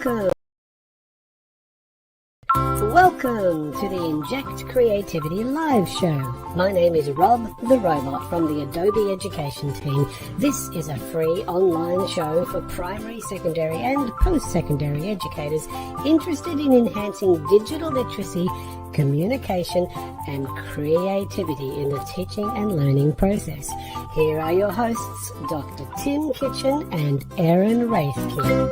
Welcome to the Inject Creativity Live Show. My name is Rob the Robot from the Adobe Education team. This is a free online show for primary, secondary and post-secondary educators interested in enhancing digital literacy, communication and creativity in the teaching and learning process. Here are your hosts, Dr. Tim Kitchen and Erin Raethke.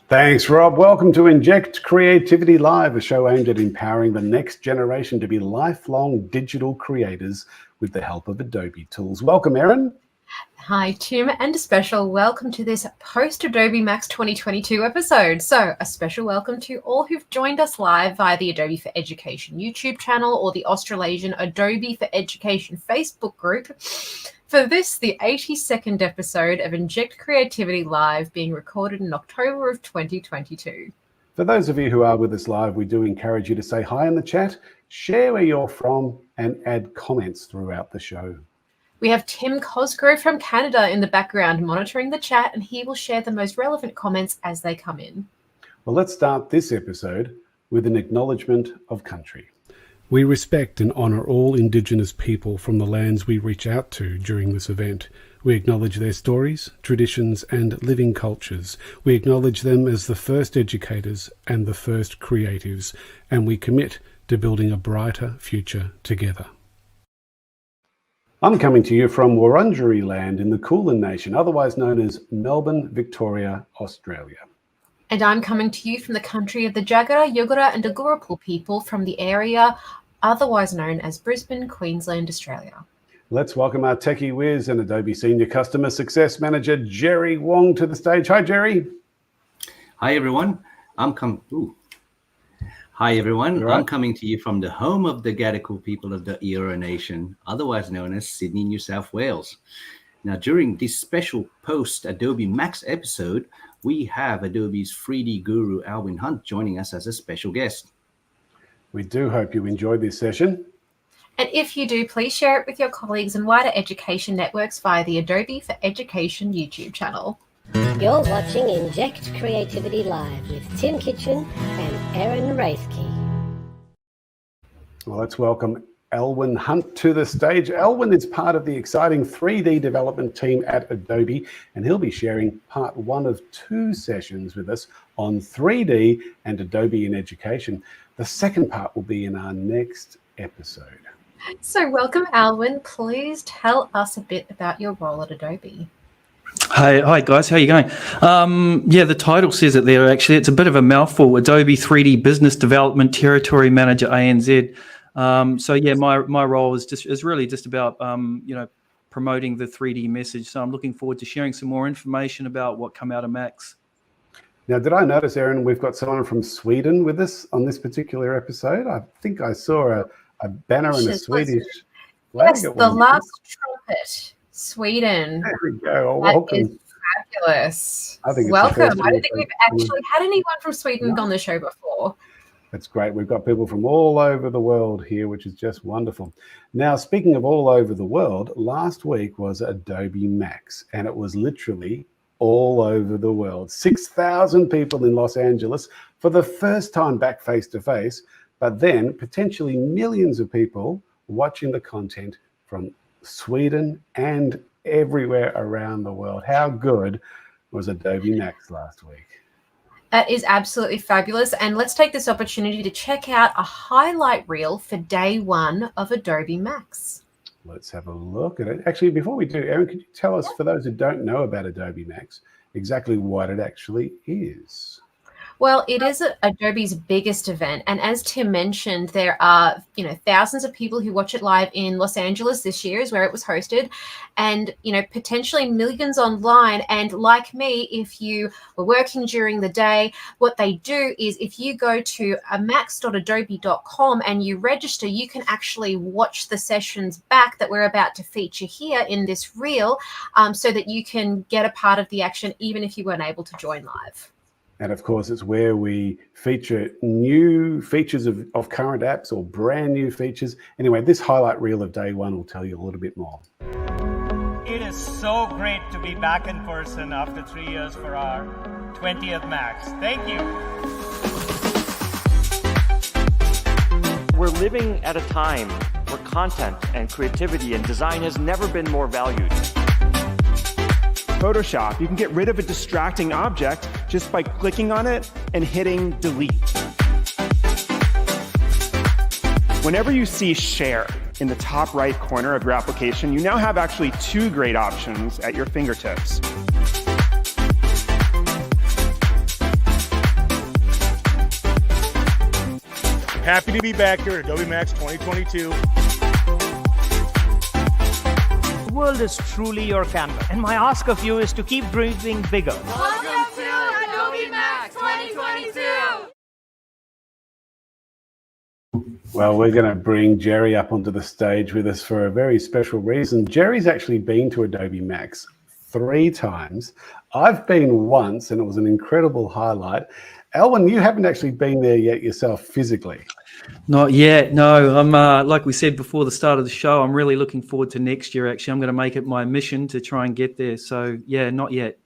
Thanks, Rob. Welcome to Inject Creativity Live, a show aimed at empowering the next generation to be lifelong digital creators with the help of Adobe tools. Welcome, Erin. Hi, Tim, and a special welcome to this post-Adobe Max 2022 episode. So a special welcome to all who've joined us live via the Adobe for Education YouTube channel or the Australasian Adobe for Education Facebook group. For this, the 82nd episode of Inject Creativity Live, being recorded in October of 2022. For those of you who are with us live, we do encourage you to say hi in the chat, share where you're from, and add comments throughout the show. We have Tim Cosgrove from Canada in the background monitoring the chat, and he will share the most relevant comments as they come in. Well, let's start this episode with an acknowledgement of country. We respect and honour all Indigenous people from the lands we reach out to during this event. We acknowledge their stories, traditions and living cultures. We acknowledge them as the first educators and the first creatives, and we commit to building a brighter future together. I'm coming to you from Wurundjeri land in the Kulin Nation, otherwise known as Melbourne, Victoria, Australia. And I'm coming to you from the country of the Jagera, Yugara and Agurapul people from the area otherwise known as Brisbane, Queensland, Australia. Let's welcome our techie whiz and Adobe Senior Customer Success Manager, Jerry Wong, to the stage. Hi, Jerry. Hi, everyone. I'm coming to you from the home of the Gadigal people of the Eora Nation, otherwise known as Sydney, New South Wales. Now, during this special post-Adobe Max episode, we have Adobe's 3D guru, Alwyn Hunt, joining us as a special guest. We do hope you enjoyed this session. And if you do, please share it with your colleagues and wider education networks via the Adobe for Education YouTube channel. You're watching Inject Creativity Live with Tim Kitchen and Erin Raethke. Well, let's welcome Alwyn Hunt to the stage. Alwyn is part of the exciting 3D development team at Adobe, and he'll be sharing part one of two sessions with us on 3D and Adobe in education. The second part will be in our next episode. So welcome, Alwyn. Please tell us a bit about your role at Adobe. Hi guys, how are you going? The title says it there. Actually, it's a bit of a mouthful. Adobe 3D Business Development Territory Manager ANZ. My role is really just about promoting the 3D message. So I'm looking forward to sharing some more information about what come out of Max. Now, did I notice, Erin, we've got someone from Sweden with us on this particular episode? I think I saw a banner and a Swedish flag. Yes, the last trumpet, Sweden. There we go. Welcome. That is fabulous. I think welcome. I don't think we've actually had anyone from Sweden on the show before. That's great. We've got people from all over the world here, which is just wonderful. Now, speaking of all over the world, last week was Adobe Max, and it was literally all over the world. 6,000 people in Los Angeles for the first time back face-to-face, but then potentially millions of people watching the content from Sweden and everywhere around the world. How good was Adobe Max last week? That is absolutely fabulous. And let's take this opportunity to check out a highlight reel for day one of Adobe Max. Let's have a look at it. Actually, before we do, Erin, could you tell us, for those who don't know about Adobe Max, exactly what it actually is? Well, it is Adobe's biggest event. And as Tim mentioned, there are, thousands of people who watch it live in Los Angeles this year is where it was hosted, and, potentially millions online. And like me, if you were working during the day, what they do is if you go to max.adobe.com and you register, you can actually watch the sessions back that we're about to feature here in this reel, so that you can get a part of the action even if you weren't able to join live. And of course, it's where we feature new features of current apps or brand new features. Anyway, this highlight reel of day one will tell you a little bit more. It is so great to be back in person after 3 years for our 20th Max. Thank you. We're living at a time where content and creativity and design has never been more valued. Photoshop, you can get rid of a distracting object just by clicking on it and hitting delete. Whenever you see share in the top right corner of your application, you now have actually two great options at your fingertips. Happy to be back here at Adobe Max 2022. The world is truly your canvas, and my ask of you is to keep dreaming bigger. Welcome to Adobe Max 2022. Well, we're going to bring Jerry up onto the stage with us for a very special reason. Jerry's actually been to Adobe Max 3 times. I've been once, and it was an incredible highlight. Alwyn, you haven't actually been there yet yourself physically. Not yet, no. I'm like we said before the start of the show, I'm really looking forward to next year. Actually, I'm going to make it my mission to try and get there. So, yeah, not yet.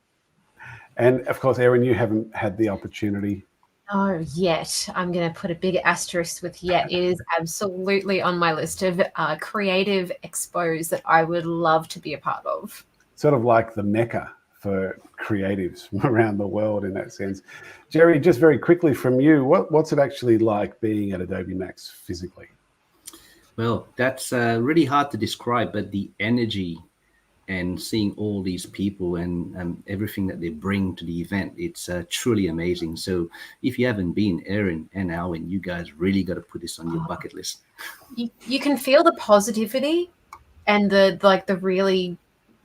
And, of course, Erin, you haven't had the opportunity. Oh, yet. I'm going to put a big asterisk with yet. It is absolutely on my list of creative expos that I would love to be a part of. Sort of like the Mecca for creatives from around the world in that sense. Jerry, just very quickly from you, what's it actually like being at Adobe Max physically? Well, that's really hard to describe, but the energy and seeing all these people and everything that they bring to the event, it's truly amazing. So if you haven't been, Erin and Alwyn, you guys really got to put this on your bucket list. You can feel the positivity and the really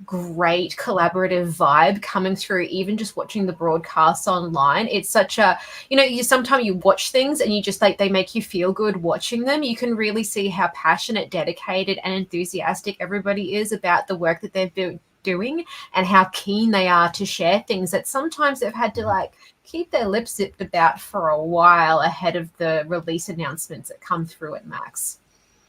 great collaborative vibe coming through, even just watching the broadcasts online. It's such a, sometimes you watch things and you just they make you feel good watching them. You can really see how passionate, dedicated and enthusiastic everybody is about the work that they're doing and how keen they are to share things that sometimes they've had to keep their lips zipped about for a while ahead of the release announcements that come through at Max.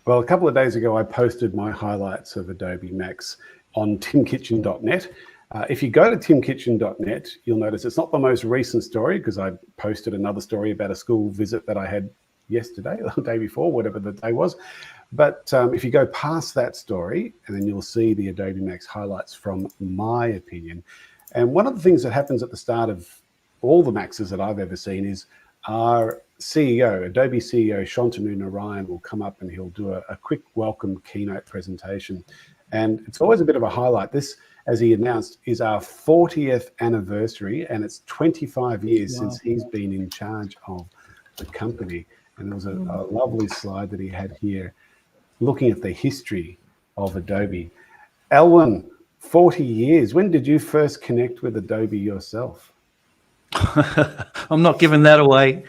Well, a couple of days ago, I posted my highlights of Adobe Max on timkitchen.net. If you go to timkitchen.net, you'll notice it's not the most recent story because I posted another story about a school visit that I had yesterday or the day before, whatever the day was. But if you go past that story, and then you'll see the Adobe Max highlights from my opinion. And one of the things that happens at the start of all the Maxes that I've ever seen is our CEO, Adobe CEO, Shantanu Narayan, will come up and he'll do a quick welcome keynote presentation. And it's always a bit of a highlight. This, as he announced, is our 40th anniversary, and it's 25 years since he's been in charge of the company. And there was a lovely slide that he had here looking at the history of Adobe. Alwyn, 40 years. When did you first connect with Adobe yourself? I'm not giving that away.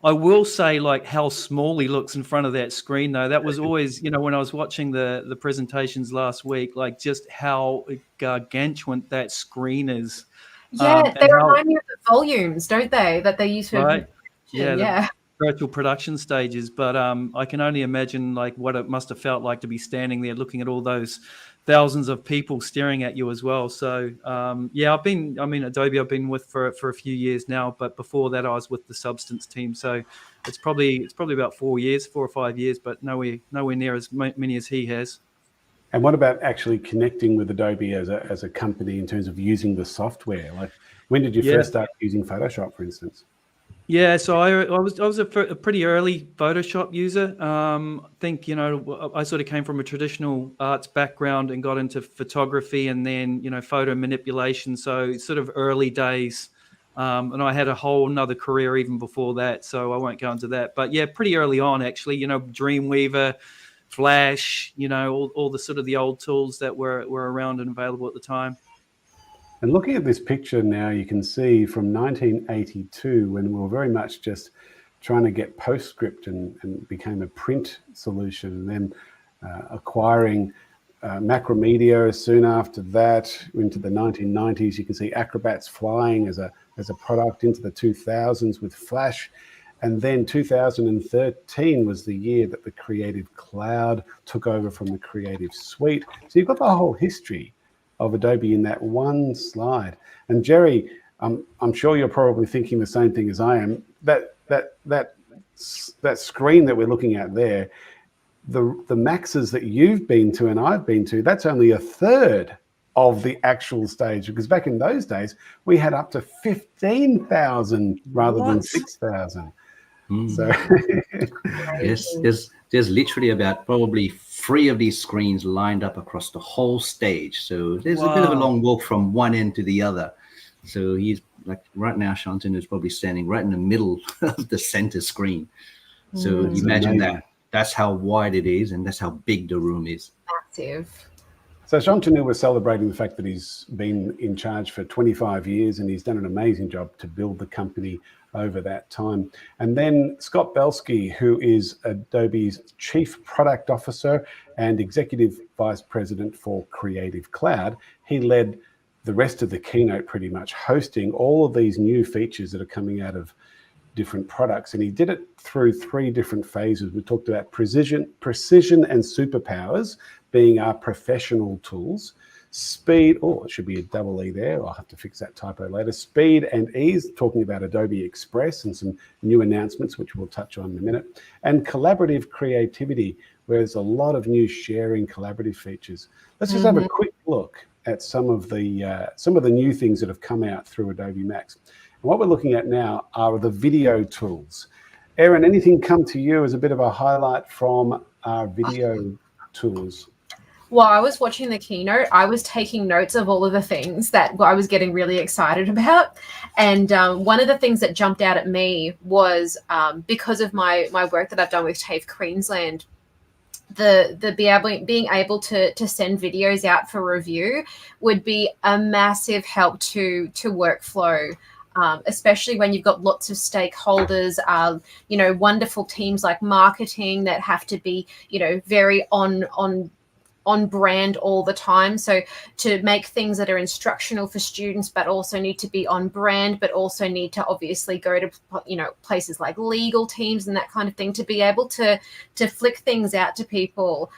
I will say how small he looks in front of that screen, though. That was always, when I was watching the presentations last week, just how gargantuan that screen is. Yeah, they remind me of the volumes, don't they, that they use for right? Yeah. Virtual production stages. But I can only imagine what it must have felt like to be standing there looking at all those thousands of people staring at you as well. So Adobe I've been with for a few years now, but before that I was with the Substance team. So it's probably about 4 or 5 years, but nowhere near as many as he has. And what about actually connecting with Adobe as a company in terms of using the software? When did you first start using Photoshop, for instance? Yeah, so I was a pretty early Photoshop user. I think, I sort of came from a traditional arts background and got into photography and then, photo manipulation. So sort of early days. And I had a whole nother career even before that. So I won't go into that. But yeah, pretty early on, actually, Dreamweaver, Flash, all the sort of the old tools that were around and available at the time. And looking at this picture now, you can see from 1982, when we were very much just trying to get PostScript and became a print solution, and then acquiring Macromedia soon after that into the 1990s. You can see Acrobat's flying as a product into the 2000s with Flash. And then 2013 was the year that the Creative Cloud took over from the Creative Suite. So you've got the whole history of Adobe in that one slide. And Jerry, I'm sure you're probably thinking the same thing as I am. That screen that we're looking at there, the maxes that you've been to and I've been to, that's only a third of the actual stage, because back in those days we had up to 15,000 rather than 6,000. So yes, there's literally about probably 3 of these screens lined up across the whole stage. So there's a bit of a long walk from one end to the other. So he's like right now, Shantan is probably standing right in the middle of the center screen. So imagine that. That's how wide it is, and that's how big the room is. Massive. So Shantanu was celebrating the fact that he's been in charge for 25 years and he's done an amazing job to build the company over that time. And then Scott Belsky, who is Adobe's Chief Product Officer and Executive Vice President for Creative Cloud, he led the rest of the keynote pretty much, hosting all of these new features that are coming out of different products. And he did it through 3 different phases. We talked about precision and superpowers being our professional tools. Speed, it should be a double E there. I'll have to fix that typo later. Speed and ease, talking about Adobe Express and some new announcements, which we'll touch on in a minute. And collaborative creativity, where there's a lot of new sharing collaborative features. Let's just have a quick look at some of the new things that have come out through Adobe Max. And what we're looking at now are the video tools. Erin, anything come to you as a bit of a highlight from our video tools? While I was watching the keynote, I was taking notes of all of the things that I was getting really excited about. And one of the things that jumped out at me was because of my work that I've done with TAFE Queensland, being able to send videos out for review would be a massive help to workflow. Especially when you've got lots of stakeholders, wonderful teams like marketing that have to be, very on brand all the time. So to make things that are instructional for students, but also need to be on brand, but also need to obviously go to, places like legal teams and that kind of thing, to be able to flick things out to people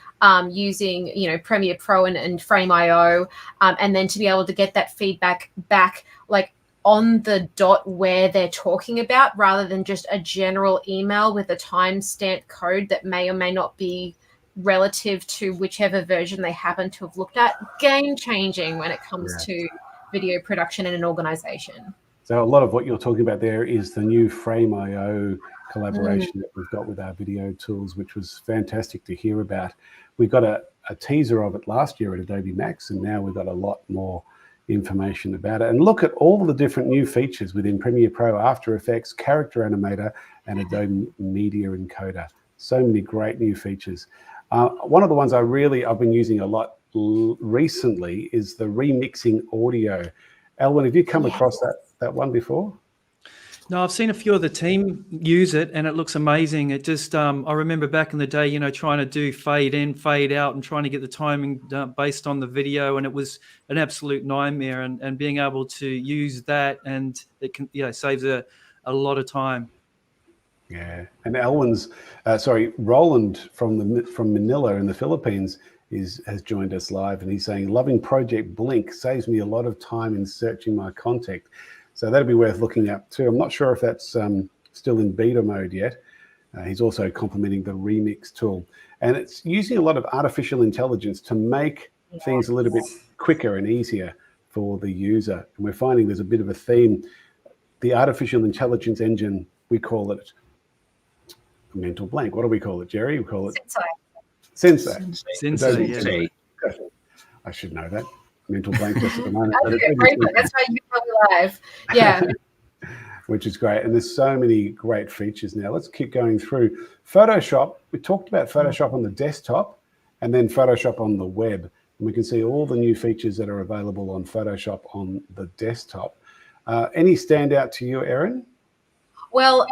using, Premiere Pro and Frame.io, and then to be able to get that feedback back, like on the dot where they're talking about, rather than just a general email with a timestamp code that may or may not be relative to whichever version they happen to have looked at. Game changing when it comes to video production in an organization. So a lot of what you're talking about there is the new Frame.io collaboration that we've got with our video tools, which was fantastic to hear about. We got a teaser of it last year at Adobe Max, and now we've got a lot more information about it. And look at all the different new features within Premiere Pro, After Effects, Character Animator, and Adobe Media Encoder. So many great new features. One of the ones I've been using a lot recently is the remixing audio. Alwyn, have you come across that one before? No, I've seen a few of the team use it, and it looks amazing. It just, I remember back in the day, trying to do fade in, fade out, and trying to get the timing based on the video, and it was an absolute nightmare. And being able to use that, and it can, saves a lot of time. Yeah, and Roland from Manila in the Philippines has joined us live, and he's saying, loving Project Blink, saves me a lot of time in searching my content. So that'll be worth looking up too. I'm not sure if that's still in beta mode yet. He's also complimenting the Remix tool, and it's using a lot of artificial intelligence to make things a little bit quicker and easier for the user. And we're finding there's a bit of a theme. The artificial intelligence engine, we call it mental blank. What do we call it, Jerry? We call it Sensei. Sensei. I should know that. Mental blank just at the moment. That's why you probably live. Yeah. Which is great. And there's so many great features now. Let's keep going through. Photoshop. We talked about Photoshop on the desktop and then Photoshop on the web. And we can see all the new features that are available on Photoshop on the desktop. Any standout to you, Erin? Well,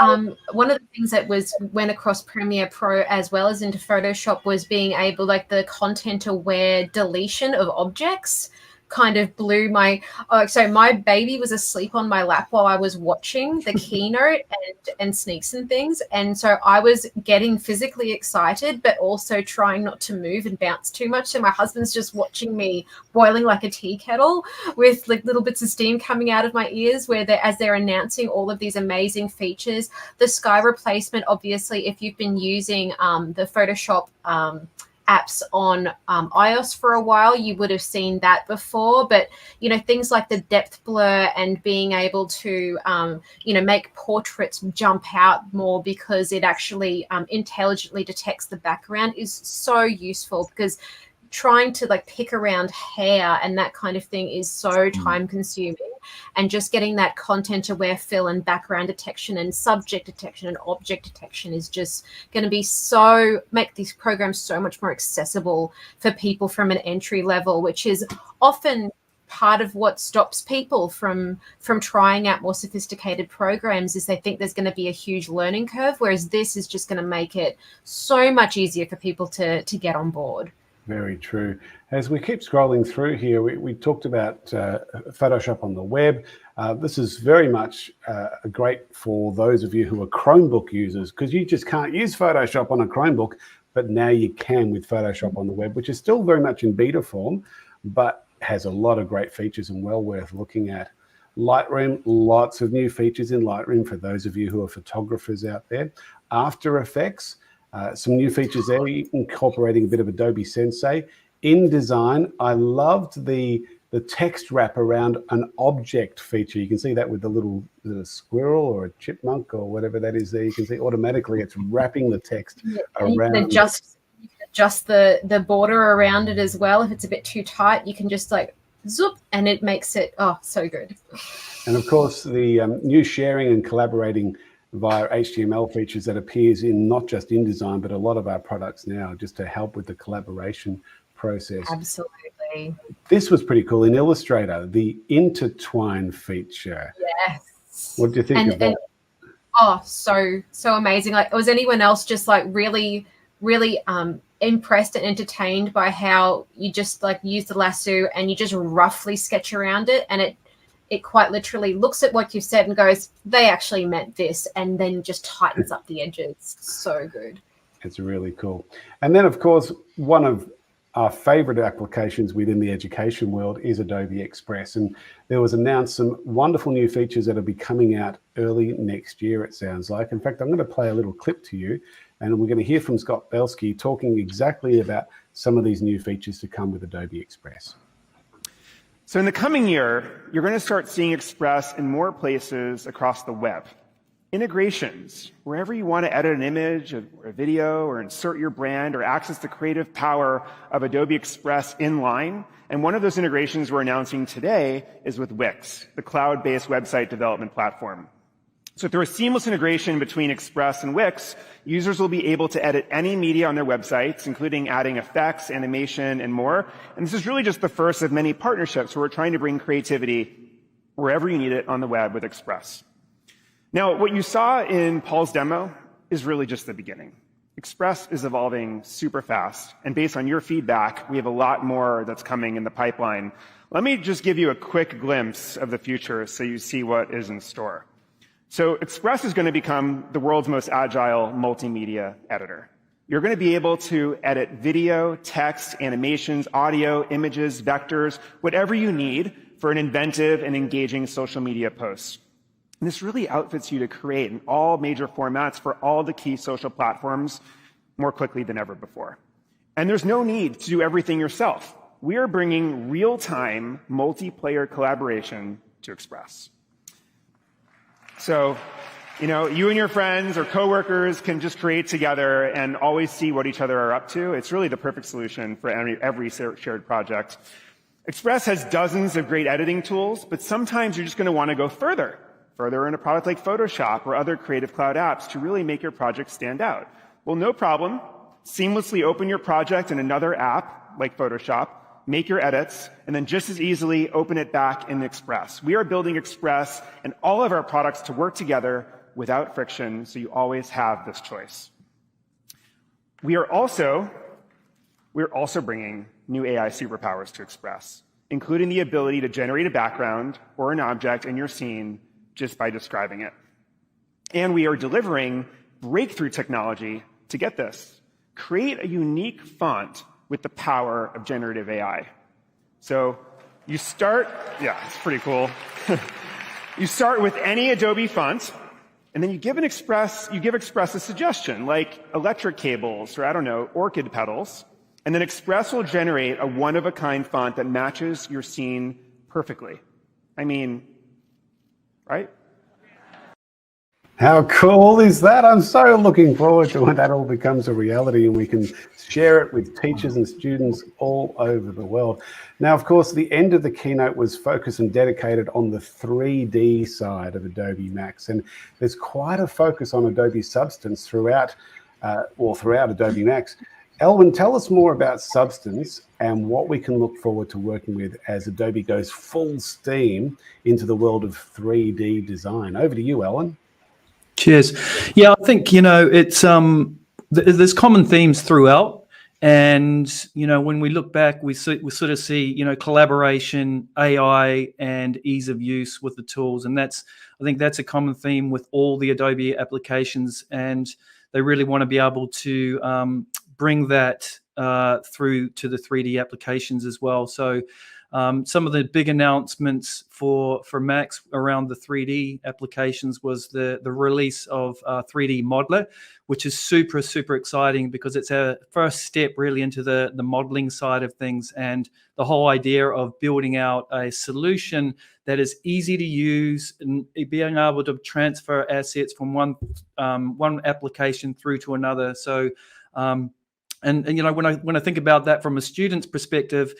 one of the things that went across Premiere Pro as well as into Photoshop was being able, like the content-aware deletion of objects. kind of blew my so my baby was asleep on my lap while I was watching the keynote and sneaks and things, and so I was getting physically excited but also trying not to move and bounce too much, so my husband's just watching me boiling like a tea kettle with like little bits of steam coming out of my ears as they're announcing all of these amazing features. The sky replacement, obviously, if you've been using the Photoshop apps on iOS for a while, you would have seen that before. But, things like the depth blur and being able to, make portraits jump out more because it actually intelligently detects the background is so useful, because trying to like pick around hair and that kind of thing is so time consuming, and just getting that content aware fill and background detection and subject detection and object detection is just going to be make these programs so much more accessible for people from an entry level, which is often part of what stops people from trying out more sophisticated programs, is they think there's going to be a huge learning curve, whereas this is just going to make it so much easier for people to get on board. Very true. As we keep scrolling through here, we talked about Photoshop on the web. This is very much great for those of you who are Chromebook users, because you just can't use Photoshop on a Chromebook, but now you can with Photoshop on the web, which is still very much in beta form, but has a lot of great features and well worth looking at. Lightroom, lots of new features in Lightroom for those of you who are photographers out there. After Effects, some new features there, incorporating a bit of Adobe Sensei. InDesign, I loved the text wrap around an object feature. You can see that with the little squirrel or a chipmunk or whatever that is there. You can see automatically it's wrapping the text around. You can adjust the border around it as well. If it's a bit too tight, you can just like zoop, and it makes it so good. And of course, the new sharing and collaborating via HTML features that appears in not just InDesign, but a lot of our products now, just to help with the collaboration process. Absolutely. This was pretty cool in Illustrator, the intertwine feature. Yes. What do you think of that? So amazing. Like, was anyone else just like really impressed and entertained by how you just like use the lasso and you just roughly sketch around it, and it quite literally looks at what you've said and goes, they actually meant this, and then just tightens up the edges. So good. It's really cool. And then, of course, one of our favorite applications within the education world is Adobe Express. And there was announced some wonderful new features that will be coming out early next year, it sounds like. In fact, I'm going to play a little clip to you, and we're going to hear from Scott Belsky talking exactly about some of these new features to come with Adobe Express. So in the coming year, you're going to start seeing Express in more places across the web. Integrations, wherever you want to edit an image or a video or insert your brand or access the creative power of Adobe Express inline. And one of those integrations we're announcing today is with Wix, the cloud-based website development platform. So through a seamless integration between Express and Wix, users will be able to edit any media on their websites, including adding effects, animation, and more. And this is really just the first of many partnerships where we're trying to bring creativity wherever you need it on the web with Express. Now, what you saw in Paul's demo is really just the beginning. Express is evolving super fast, and based on your feedback, we have a lot more that's coming in the pipeline. Let me just give you a quick glimpse of the future so you see what is in store. So Express is going to become the world's most agile multimedia editor. You're going to be able to edit video, text, animations, audio, images, vectors, whatever you need for an inventive and engaging social media post. And this really outfits you to create in all major formats for all the key social platforms more quickly than ever before. And there's no need to do everything yourself. We are bringing real-time multiplayer collaboration to Express. So, you and your friends or coworkers can just create together and always see what each other are up to. It's really the perfect solution for every shared project. Express has dozens of great editing tools, but sometimes you're just going to want to go further in a product like Photoshop or other Creative Cloud apps to really make your project stand out. Well, no problem. Seamlessly open your project in another app like Photoshop, make your edits, and then just as easily open it back in Express. We are building Express and all of our products to work together without friction, so you always have this choice. We're also bringing new AI superpowers to Express. including the ability to generate a background or an object in your scene just by describing it. And we are delivering breakthrough technology to get this. Create a unique font with the power of generative AI. So you start, yeah, it's pretty cool. You start with any Adobe font, and then you give Express a suggestion, like electric cables, or I don't know, orchid petals. And then Express will generate a one-of-a-kind font that matches your scene perfectly. I mean, right? How cool is that? I'm so looking forward to when that all becomes a reality and we can share it with teachers and students all over the world. Now, of course, the end of the keynote was focused and dedicated on the 3D side of Adobe Max. And there's quite a focus on Adobe Substance throughout Adobe Max. Alwyn, tell us more about Substance and what we can look forward to working with as Adobe goes full steam into the world of 3D design. Over to you, Alwyn. Cheers. Yeah, I think, it's there's common themes throughout. And, when we look back, we sort of see, collaboration, AI, and ease of use with the tools. And I think that's a common theme with all the Adobe applications. And they really want to be able to bring that through to the 3D applications as well. So some of the big announcements for Max around the 3D applications was the release of 3D Modeler, which is super, super exciting because it's our first step really into the modeling side of things, and the whole idea of building out a solution that is easy to use and being able to transfer assets from one application through to another. So And when I think about that from a student's perspective,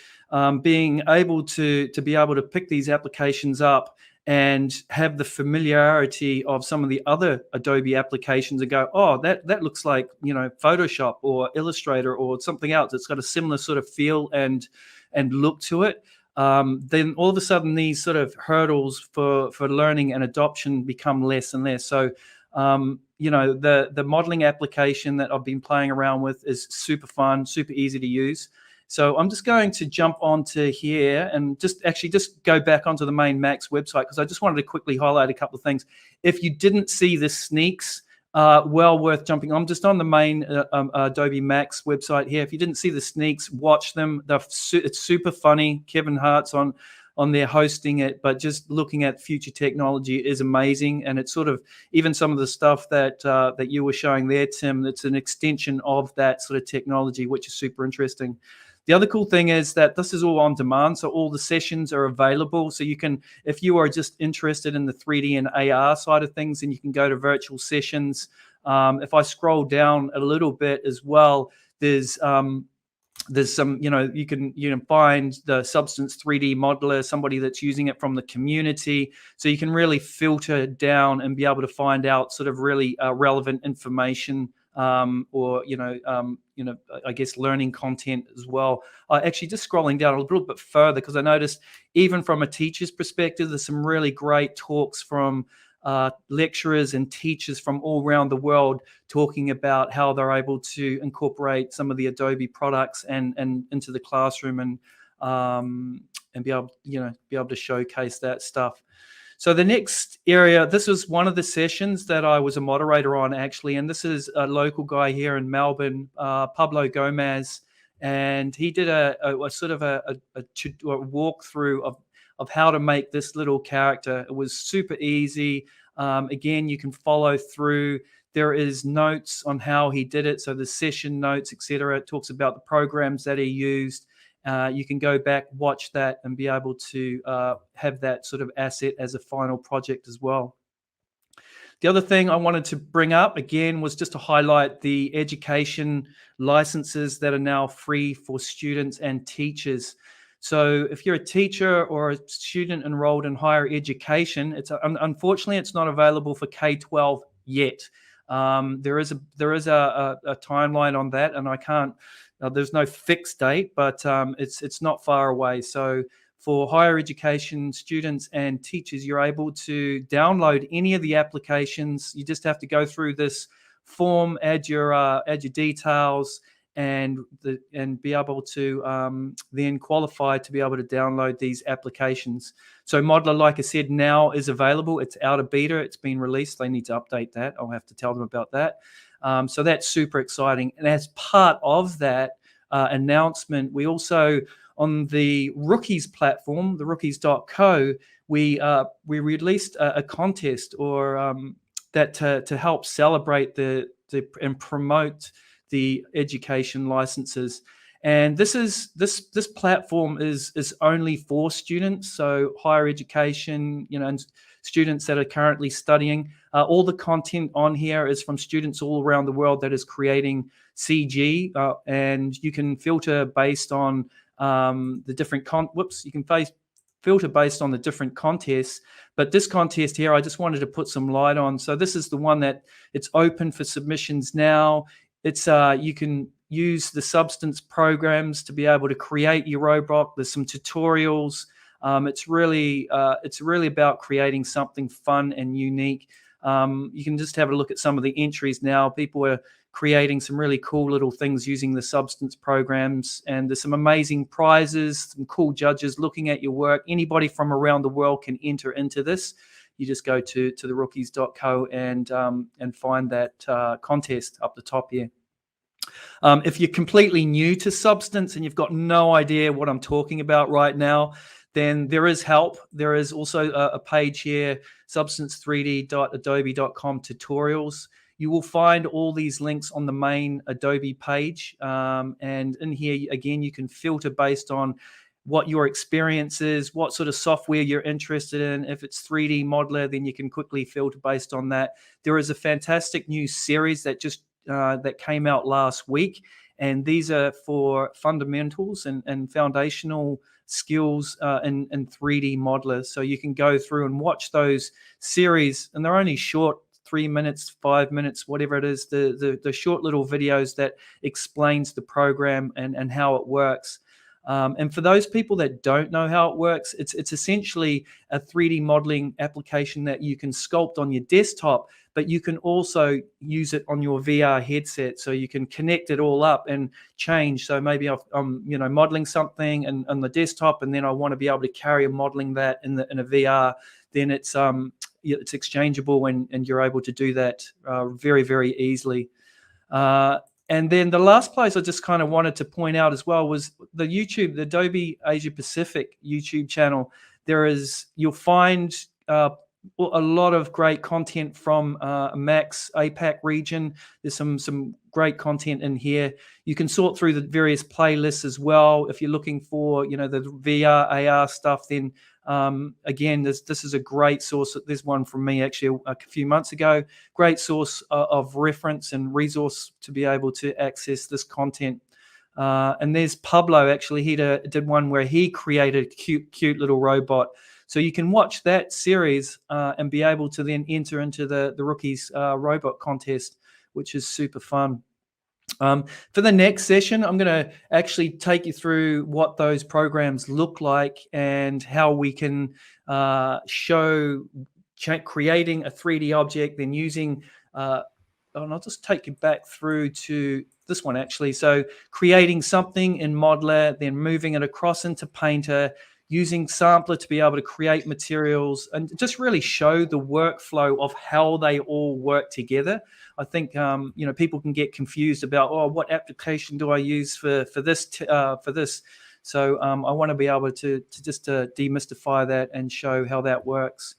being able to be able to pick these applications up and have the familiarity of some of the other Adobe applications and go, oh, that looks like Photoshop or Illustrator or something else. It's got a similar sort of feel and look to it. Then all of a sudden these sort of hurdles for learning and adoption become less and less. So the modeling application that I've been playing around with is super fun, super easy to use. So I'm just going to jump onto here and just go back onto the main Max website because I just wanted to quickly highlight a couple of things. If you didn't see the sneaks, well worth jumping. I'm just on the main Adobe Max website here. If you didn't see the sneaks, watch them. It's super funny. Kevin Hart's on there hosting it, but just looking at future technology is amazing. And it's sort of even some of the stuff that you were showing there, Tim, that's an extension of that sort of technology, which is super interesting. The other cool thing is that this is all on demand. So all the sessions are available. So you can, if you are just interested in the 3D and AR side of things, then you can go to virtual sessions. If I scroll down a little bit as well, there's some, you can find the Substance 3D modeler, somebody that's using it from the community. So you can really filter down and be able to find out sort of really relevant information or I guess learning content as well. Actually, just scrolling down a little bit further because I noticed even from a teacher's perspective, there's some really great talks from lecturers and teachers from all around the world talking about how they're able to incorporate some of the Adobe products and into the classroom and be able to showcase that stuff. So the next area, this was one of the sessions that I was a moderator on actually, and this is a local guy here in Melbourne, Pablo Gomez, and he did a sort of a walkthrough of how to make this little character. It was super easy. Again, you can follow through. There is notes on how he did it. So the session notes, etc. It talks about the programs that he used. You can go back, watch that, and be able to have that sort of asset as a final project as well. The other thing I wanted to bring up again was just to highlight the education licenses that are now free for students and teachers. So if you're a teacher or a student enrolled in higher education, unfortunately it's not available for K-12 yet. There is a timeline on that, and I can't. There's no fixed date, but it's not far away. So for higher education students and teachers, you're able to download any of the applications. You just have to go through this form, add your details, and be able to then qualify to be able to download these applications. So Modeler, like I said, now is available. It's out of beta. It's been released. They need to update that. I'll have to tell them about that. So that's super exciting. And as part of that announcement, we also, on the Rookies platform, the rookies.co, we released a contest or that to help celebrate and promote the education licenses. And this platform is only for students, so higher education, and students that are currently studying. All the content on here is from students all around the world that is creating CG, and you can filter based on the different filter based on the different contests. But this contest here, I just wanted to put some light on. So this is the one that it's open for submissions now. It's you can use the Substance programs to be able to create your robot. There's some tutorials. It's really about creating something fun and unique. You can just have a look at some of the entries now. People are creating some really cool little things using the Substance programs, and there's some amazing prizes, some cool judges looking at your work. Anybody from around the world can enter into this. You just go to the rookies.co and find that contest up the top here. If you're completely new to Substance and you've got no idea what I'm talking about right now, then there is help. There is also a page here, substance3d.adobe.com tutorials. You will find all these links on the main Adobe page. And in here, again, you can filter based on what your experience is, what sort of software you're interested in. If it's 3D modeler, then you can quickly filter based on that. There is a fantastic new series that just that came out last week. And these are for fundamentals and foundational skills in 3D modelers. So you can go through and watch those series, and they're only short, 3 minutes, 5 minutes, whatever it is, the short little videos that explains the program and how it works. And for those people that don't know how it works, it's essentially a 3D modeling application that you can sculpt on your desktop, but you can also use it on your VR headset. So you can connect it all up and change. So maybe I'm modeling something on the desktop, and then I want to be able to carry on modeling that in a VR. Then it's exchangeable, and you're able to do that very, very easily. And then the last place I just kind of wanted to point out as well was the Adobe Asia Pacific YouTube channel. You'll find a lot of great content from Max APAC region. There's some great content in here. You can sort through the various playlists as well. If you're looking for, the VR, AR stuff, then again, this is a great source. There's one from me actually a few months ago. Great source of reference and resource to be able to access this content. And there's Pablo, actually. He did one where he created a cute little robot. So you can watch that series and be able to then enter into the Rookies robot contest, which is super fun. For the next session, I'm going to actually take you through what those programs look like and how we can show creating a 3D object, then using, and I'll just take you back through to this one actually. So creating something in Modeler, then moving it across into Painter, using Sampler to be able to create materials and just really show the workflow of how they all work together. I think, people can get confused about, what application do I use for this? So I want to be able to just demystify that and show how that works.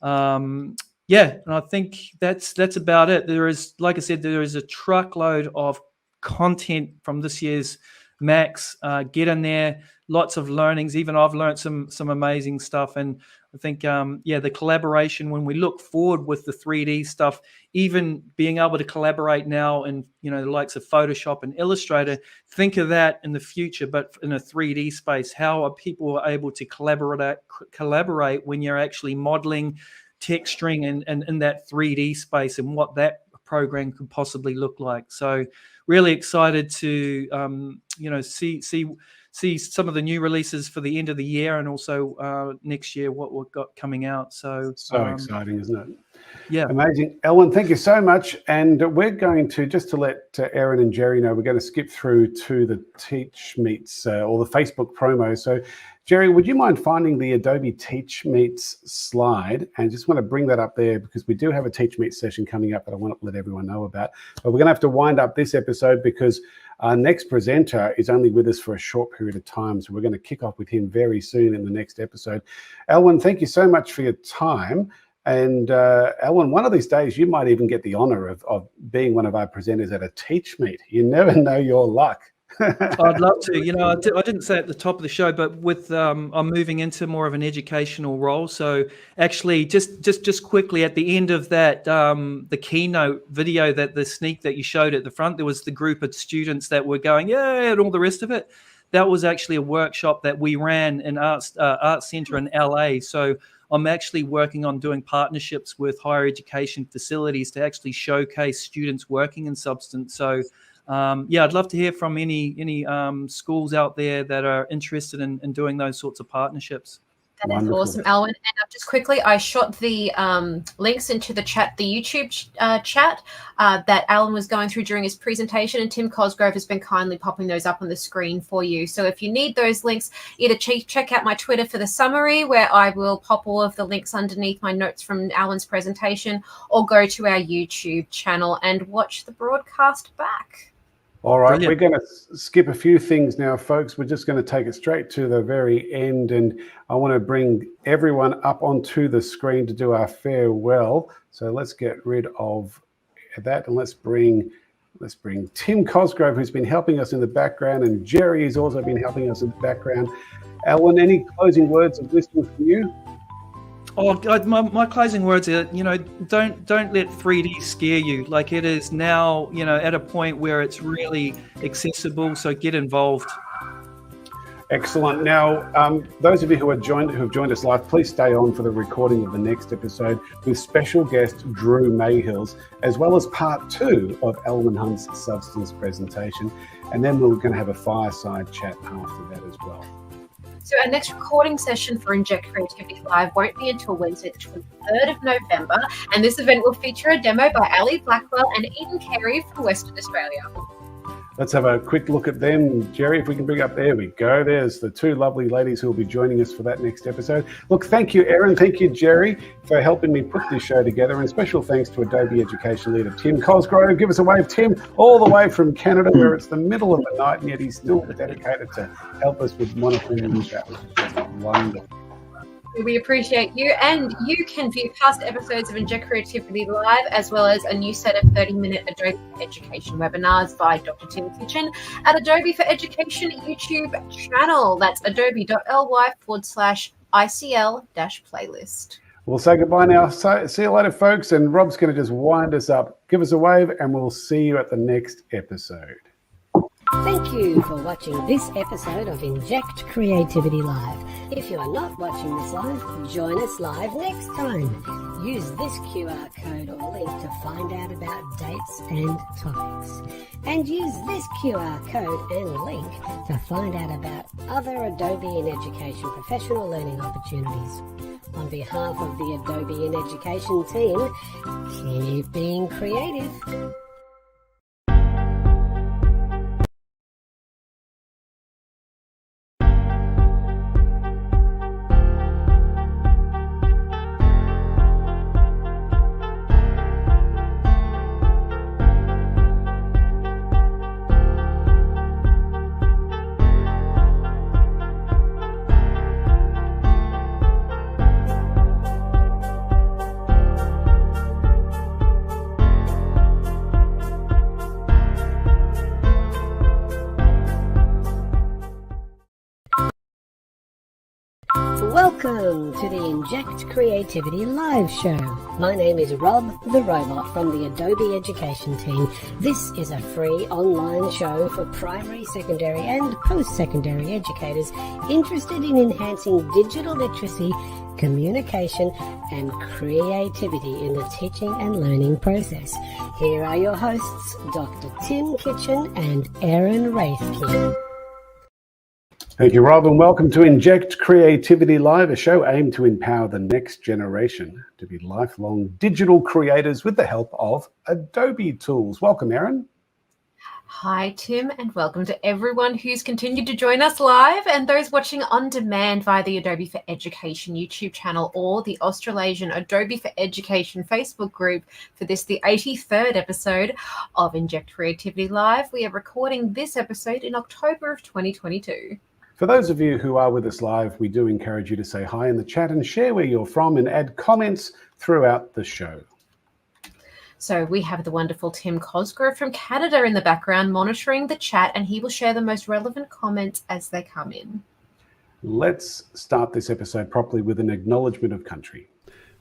And I think that's about it. There is, like I said, there is a truckload of content from this year's Max. Get in there. Lots of learnings. Even I've learned some amazing stuff. And I think, the collaboration, when we look forward with the 3D stuff, even being able to collaborate now in, the likes of Photoshop and Illustrator, think of that in the future, but in a 3D space. How are people able to collaborate when you're actually modeling, texturing, and in that 3D space, and what that program could possibly look like. So really excited to, see some of the new releases for the end of the year, and also next year what we've got coming out. So exciting, isn't it? Yeah. Amazing. Alwyn, thank you so much. And we're going to, just to let Erin and Jerry know, we're going to skip through to the Teach Meets or the Facebook promo. So, Jerry, would you mind finding the Adobe Teach Meets slide? And just want to bring that up there because we do have a Teach Meets session coming up that I want to let everyone know about. But we're going to have to wind up this episode because our next presenter is only with us for a short period of time. So we're going to kick off with him very soon in the next episode. Alwyn, thank you so much for your time. And Alwyn, one of these days you might even get the honor of being one of our presenters at a Teach Meet. You never know your luck. I'd love to. You know, I didn't say at the top of the show, but with I'm moving into more of an educational role. So actually, just quickly at the end of that, the keynote video, the sneak that you showed at the front, there was the group of students that were going, yeah, and all the rest of it. That was actually a workshop that we ran in Arts Centre in LA. So I'm actually working on doing partnerships with higher education facilities to actually showcase students working in substance. So, yeah, I'd love to hear from any schools out there that are interested in doing those sorts of partnerships. That is awesome, Alwyn. And just quickly, I shot the links into the chat, the YouTube chat that Alwyn was going through during his presentation, and Tim Cosgrove has been kindly popping those up on the screen for you. So if you need those links, either check out my Twitter for the summary, where I will pop all of the links underneath my notes from Alwyn's presentation, or go to our YouTube channel and watch the broadcast back. All right, Brilliant. We're going to skip a few things now, folks. We're just going to take it straight to the very end, and I want to bring everyone up onto the screen to do our farewell. So let's get rid of that, and let's bring Tim Cosgrove, who's been helping us in the background, and Jerry has also been helping us in the background. Alwyn, any closing words of wisdom from you? Oh, God, my closing words are, you know, don't let 3D scare you. Like, it is now, you know, at a point where it's really accessible. So get involved. Excellent. Now, those of you who have joined us live, please stay on for the recording of the next episode with special guest Drew Mayhills, as well as part 2 of Alwyn Hunt's substance presentation. And then we're going to have a fireside chat after that as well. So our next recording session for Inject Creativity Live won't be until Wednesday, the 23rd of November, and this event will feature a demo by Ali Blackwell and Eden Carey from Western Australia. Let's have a quick look at them. Jerry, if we can bring up, there we go. There's the 2 lovely ladies who will be joining us for that next episode. Look, thank you, Erin. Thank you, Jerry, for helping me put this show together. And special thanks to Adobe Education Leader Tim Cosgrove. Give us a wave, Tim, all the way from Canada, where it's the middle of the night, and yet he's still dedicated to help us with monitoring the chat, which is just wonderful. We appreciate you, and you can view past episodes of Inject Creativity Live, as well as a new set of 30-minute Adobe Education webinars by Dr. Tim Kitchen at Adobe for Education YouTube channel. That's adobe.ly/ICL-playlist. We'll say goodbye now. See you later, folks. And Rob's going to just wind us up. Give us a wave, and we'll see you at the next episode. Thank you for watching this episode of Inject Creativity Live. If you are not watching this live, join us live next time. Use this QR code or link to find out about dates and topics. And use this QR code and link to find out about other Adobe in Education professional learning opportunities. On behalf of the Adobe in Education team, keep being creative. Welcome to the Inject Creativity Live Show. My name is Rob the Robot from the Adobe Education team. This is a free online show for primary, secondary and post-secondary educators interested in enhancing digital literacy, communication and creativity in the teaching and learning process. Here are your hosts, Dr. Tim Kitchen and Erin Raethke. Thank you, Rob, and welcome to Inject Creativity Live, a show aimed to empower the next generation to be lifelong digital creators with the help of Adobe tools. Welcome, Erin. Hi, Tim, and welcome to everyone who's continued to join us live and those watching on demand via the Adobe for Education YouTube channel or the Australasian Adobe for Education Facebook group for this, the 83rd episode of Inject Creativity Live. We are recording this episode in October of 2022. For those of you who are with us live, we do encourage you to say hi in the chat and share where you're from and add comments throughout the show. So we have the wonderful Tim Cosgrove from Canada in the background monitoring the chat, and he will share the most relevant comments as they come in. Let's start this episode properly with an acknowledgement of country.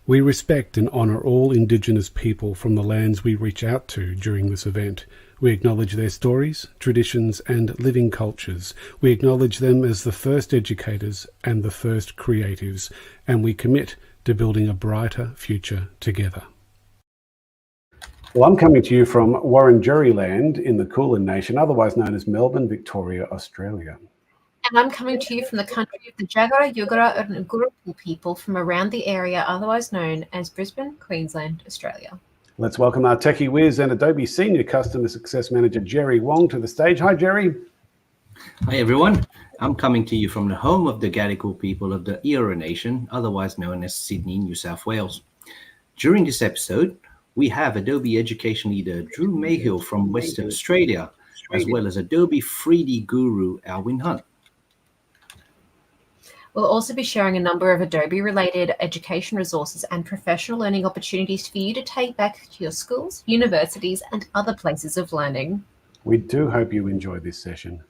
We respect and honour all Indigenous people from the lands we reach out to during this event. We acknowledge their stories, traditions and living cultures. We acknowledge them as the first educators and the first creatives, and we commit to building a brighter future together. Well, I'm coming to you from Wurundjeri land in the Kulin Nation, otherwise known as Melbourne, Victoria, Australia. And I'm coming to you from the country of the Jagara, Yugara and Ngurupu people from around the area, otherwise known as Brisbane, Queensland, Australia. Let's welcome our techie whiz and Adobe Senior Customer Success Manager, Jerry Wong, to the stage. Hi, Jerry. Hi, everyone. I'm coming to you from the home of the Gadigal people of the Eora Nation, otherwise known as Sydney, New South Wales. During this episode, we have Adobe Education Leader Drew Mayhill from Western Australia, as well as Adobe 3D guru Alwyn Hunt. We'll also be sharing a number of Adobe-related education resources and professional learning opportunities for you to take back to your schools, universities, and other places of learning. We do hope you enjoy this session.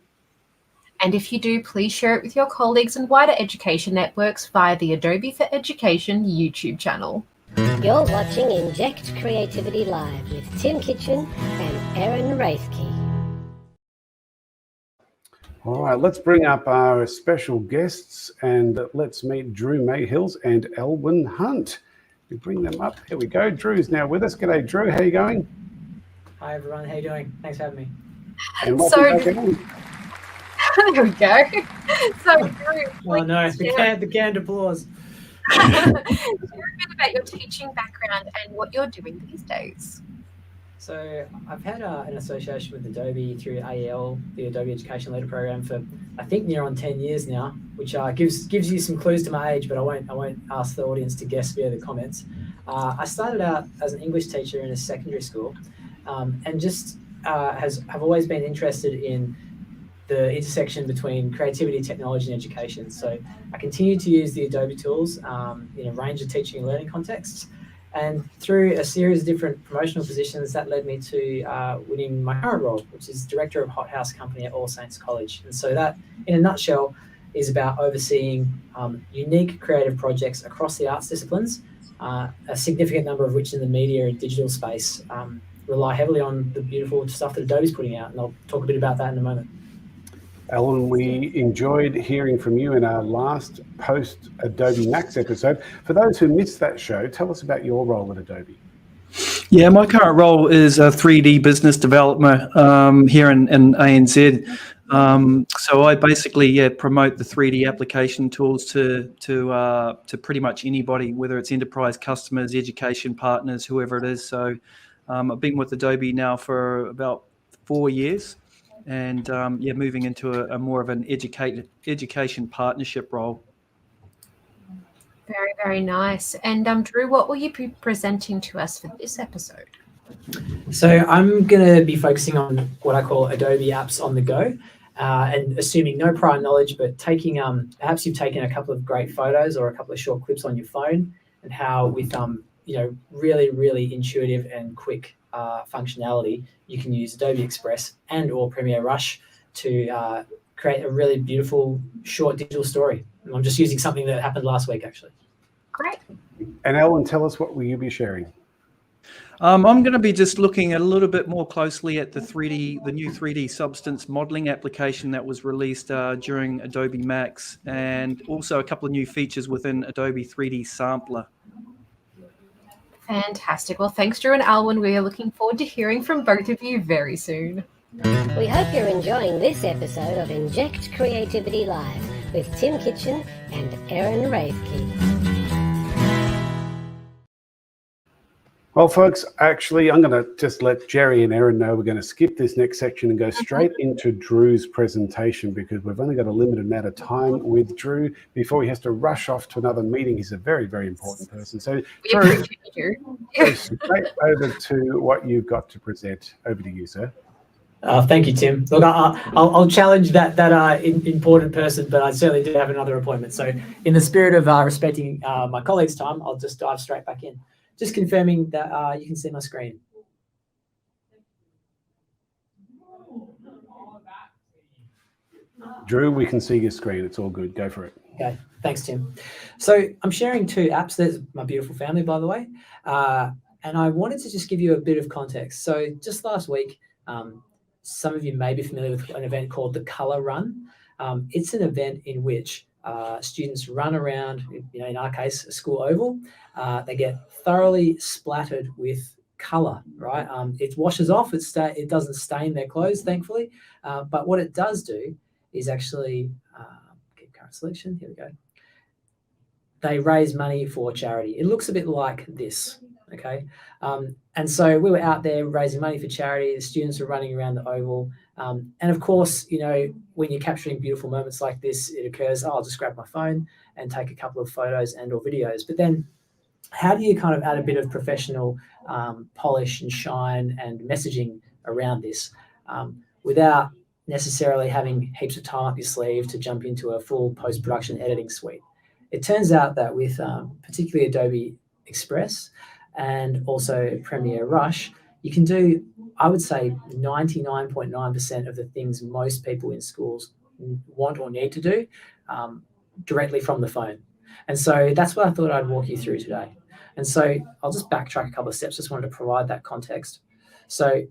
And if you do, please share it with your colleagues and wider education networks via the Adobe for Education YouTube channel. You're watching Inject Creativity Live with Tim Kitchen and Erin Raethke. All right, let's bring up our special guests and let's meet Drew Mayhills and Alwyn Hunt. We bring them up. Here we go. Drew's now with us. G'day, Drew. How you going? Hi, everyone. How you doing? Thanks for having me. And So, there we go. So, Drew, Oh, no, the canned applause. share a bit about your teaching background and what you're doing these days. So I've had an association with Adobe through AEL, the Adobe Education Leader Program, for I think near on 10 years now, which gives you some clues to my age, but I won't ask the audience to guess via the comments. I started out as an English teacher in a secondary school, and just have always been interested in the intersection between creativity, technology, and education. So I continue to use the Adobe tools in a range of teaching and learning contexts. And through a series of different promotional positions, that led me to winning my current role, which is Director of Hot House Company at All Saints College. And so that, in a nutshell, is about overseeing unique creative projects across the arts disciplines, a significant number of which in the media and digital space rely heavily on the beautiful stuff that Adobe's putting out. And I'll talk a bit about that in a moment. Alwyn, we enjoyed hearing from you in our last post-Adobe Max episode. For those who missed that show, tell us about your role at Adobe. Yeah, my current role is a 3D business developer here in ANZ. So I basically promote the 3D application tools to pretty much anybody, whether it's enterprise customers, education partners, whoever it is. So I've been with Adobe now for about 4 years. And moving into a more of an education partnership role. Very, very nice. And Drew, what will you be presenting to us for this episode? So I'm going to be focusing on what I call Adobe apps on the go, and assuming no prior knowledge, but taking perhaps you've taken a couple of great photos or a couple of short clips on your phone, and how with really, really intuitive and quick functionality, you can use Adobe Express and or Premiere Rush to create a really beautiful short digital story. And I'm just using something that happened last week, actually. Great. And Alwyn, tell us, what will you be sharing? I'm going to be just looking a little bit more closely at the new 3D substance modeling application that was released during Adobe Max, and also a couple of new features within Adobe 3D Sampler. Fantastic. Well, thanks, Drew and Alwyn. We are looking forward to hearing from both of you very soon. We hope you're enjoying this episode of Inject Creativity Live with Tim Kitchen and Erin Raethke. Well, folks, actually, I'm going to just let Jerry and Erin know we're going to skip this next section and go straight into Drew's presentation because we've only got a limited amount of time with Drew before he has to rush off to another meeting. He's a very, very important person. So, Drew, go straight over to what you've got to present. Over to you, sir. Thank you, Tim. Look, I'll challenge that important person, but I certainly do have another appointment. So in the spirit of respecting my colleagues' time, I'll just dive straight back in. Just confirming that you can see my screen. Drew, we can see your screen. It's all good. Go for it. Okay, thanks, Tim. So I'm sharing two apps. There's my beautiful family, by the way. And I wanted to just give you a bit of context. So just last week, some of you may be familiar with an event called the Colour Run. It's an event in which students run around, in our case, a school oval. They get thoroughly splattered with colour, right? It washes off. It doesn't stain their clothes, thankfully. But what it does do is actually, keep current selection, here we go. They raise money for charity. It looks a bit like this, okay? And so we were out there raising money for charity. The students were running around the oval. And of course, when you're capturing beautiful moments like this, it occurs, I'll just grab my phone and take a couple of photos and or videos. But then how do you kind of add a bit of professional polish and shine and messaging around this without necessarily having heaps of time up your sleeve to jump into a full post-production editing suite? It turns out that with particularly Adobe Express and also Premiere Rush, you can do, I would say, 99.9% of the things most people in schools want or need to do directly from the phone. And so that's what I thought I'd walk you through today. And so I'll just backtrack a couple of steps. Just wanted to provide that context. So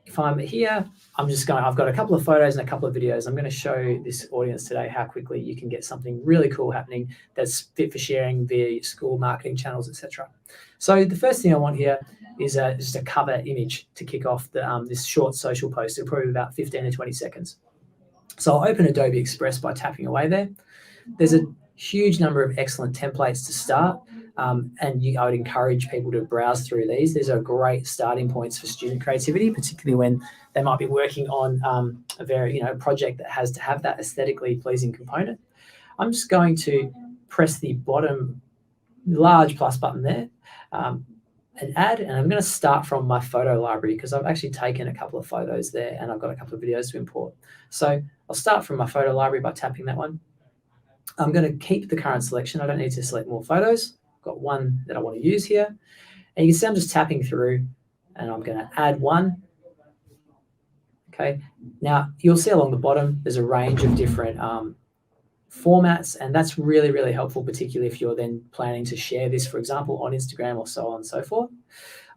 if I'm here, I've got a couple of photos and a couple of videos. I'm going to show this audience today how quickly you can get something really cool happening that's fit for sharing via school marketing channels, etc. So the first thing I want here is just a cover image to kick off this short social post. It'll probably be about 15 to 20 seconds. So I'll open Adobe Express by tapping away there. There's a huge number of excellent templates to start. I would encourage people to browse through these. These are great starting points for student creativity, particularly when they might be working on a project that has to have that aesthetically pleasing component. I'm just going to press the bottom large plus button there and add, and I'm going to start from my photo library because I've actually taken a couple of photos there and I've got a couple of videos to import. So I'll start from my photo library by tapping that one. I'm going to keep the current selection. I don't need to select more photos. I've got one that I want to use here. And you can see I'm just tapping through and I'm going to add one. Okay. Now you'll see along the bottom, there's a range of different formats, and that's really, really helpful, particularly if you're then planning to share this, for example, on Instagram or so on and so forth.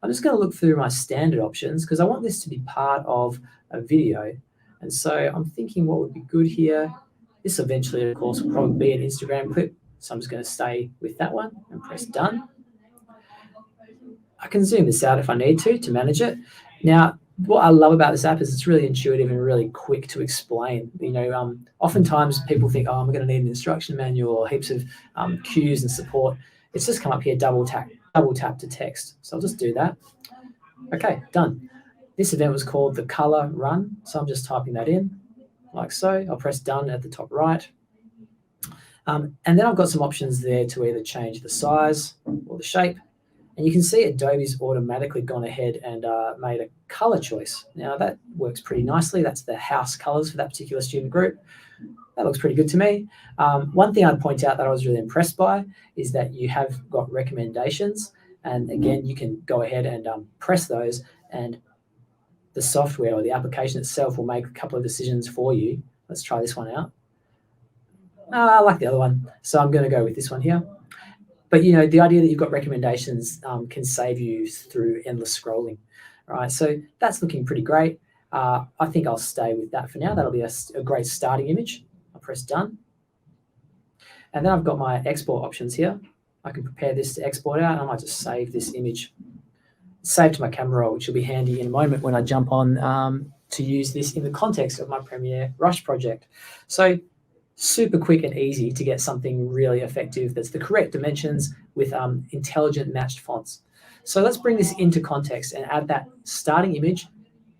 I'm just going to look through my standard options because I want this to be part of a video. And so I'm thinking what would be good here. This eventually, of course, will probably be an Instagram clip. So I'm just going to stay with that one and press done. I can zoom this out if I need to manage it. Now, what I love about this app is it's really intuitive and really quick to explain. Oftentimes people think, I'm going to need an instruction manual or heaps of cues and support. It's just come up here, double tap to text. So I'll just do that. Okay, done. This event was called the Colour Run. So I'm just typing that in like so. I'll press done at the top right. And then I've got some options there to either change the size or the shape. And you can see Adobe's automatically gone ahead and made a color choice. Now that works pretty nicely. That's the house colors for that particular student group. That looks pretty good to me. One thing I'd point out that I was really impressed by is that you have got recommendations. And again, you can go ahead and press those, and the software or the application itself will make a couple of decisions for you. Let's try this one out. I like the other one, so I'm going to go with this one here. But, the idea that you've got recommendations can save you through endless scrolling, right? So that's looking pretty great. I think I'll stay with that for now. That'll be a great starting image. I'll press done. And then I've got my export options here. I can prepare this to export out, and I might just save this image. saved to my camera roll, which will be handy in a moment when I jump on to use this in the context of my Premiere Rush project. So super quick and easy to get something really effective that's the correct dimensions with intelligent matched fonts. So let's bring this into context and add that starting image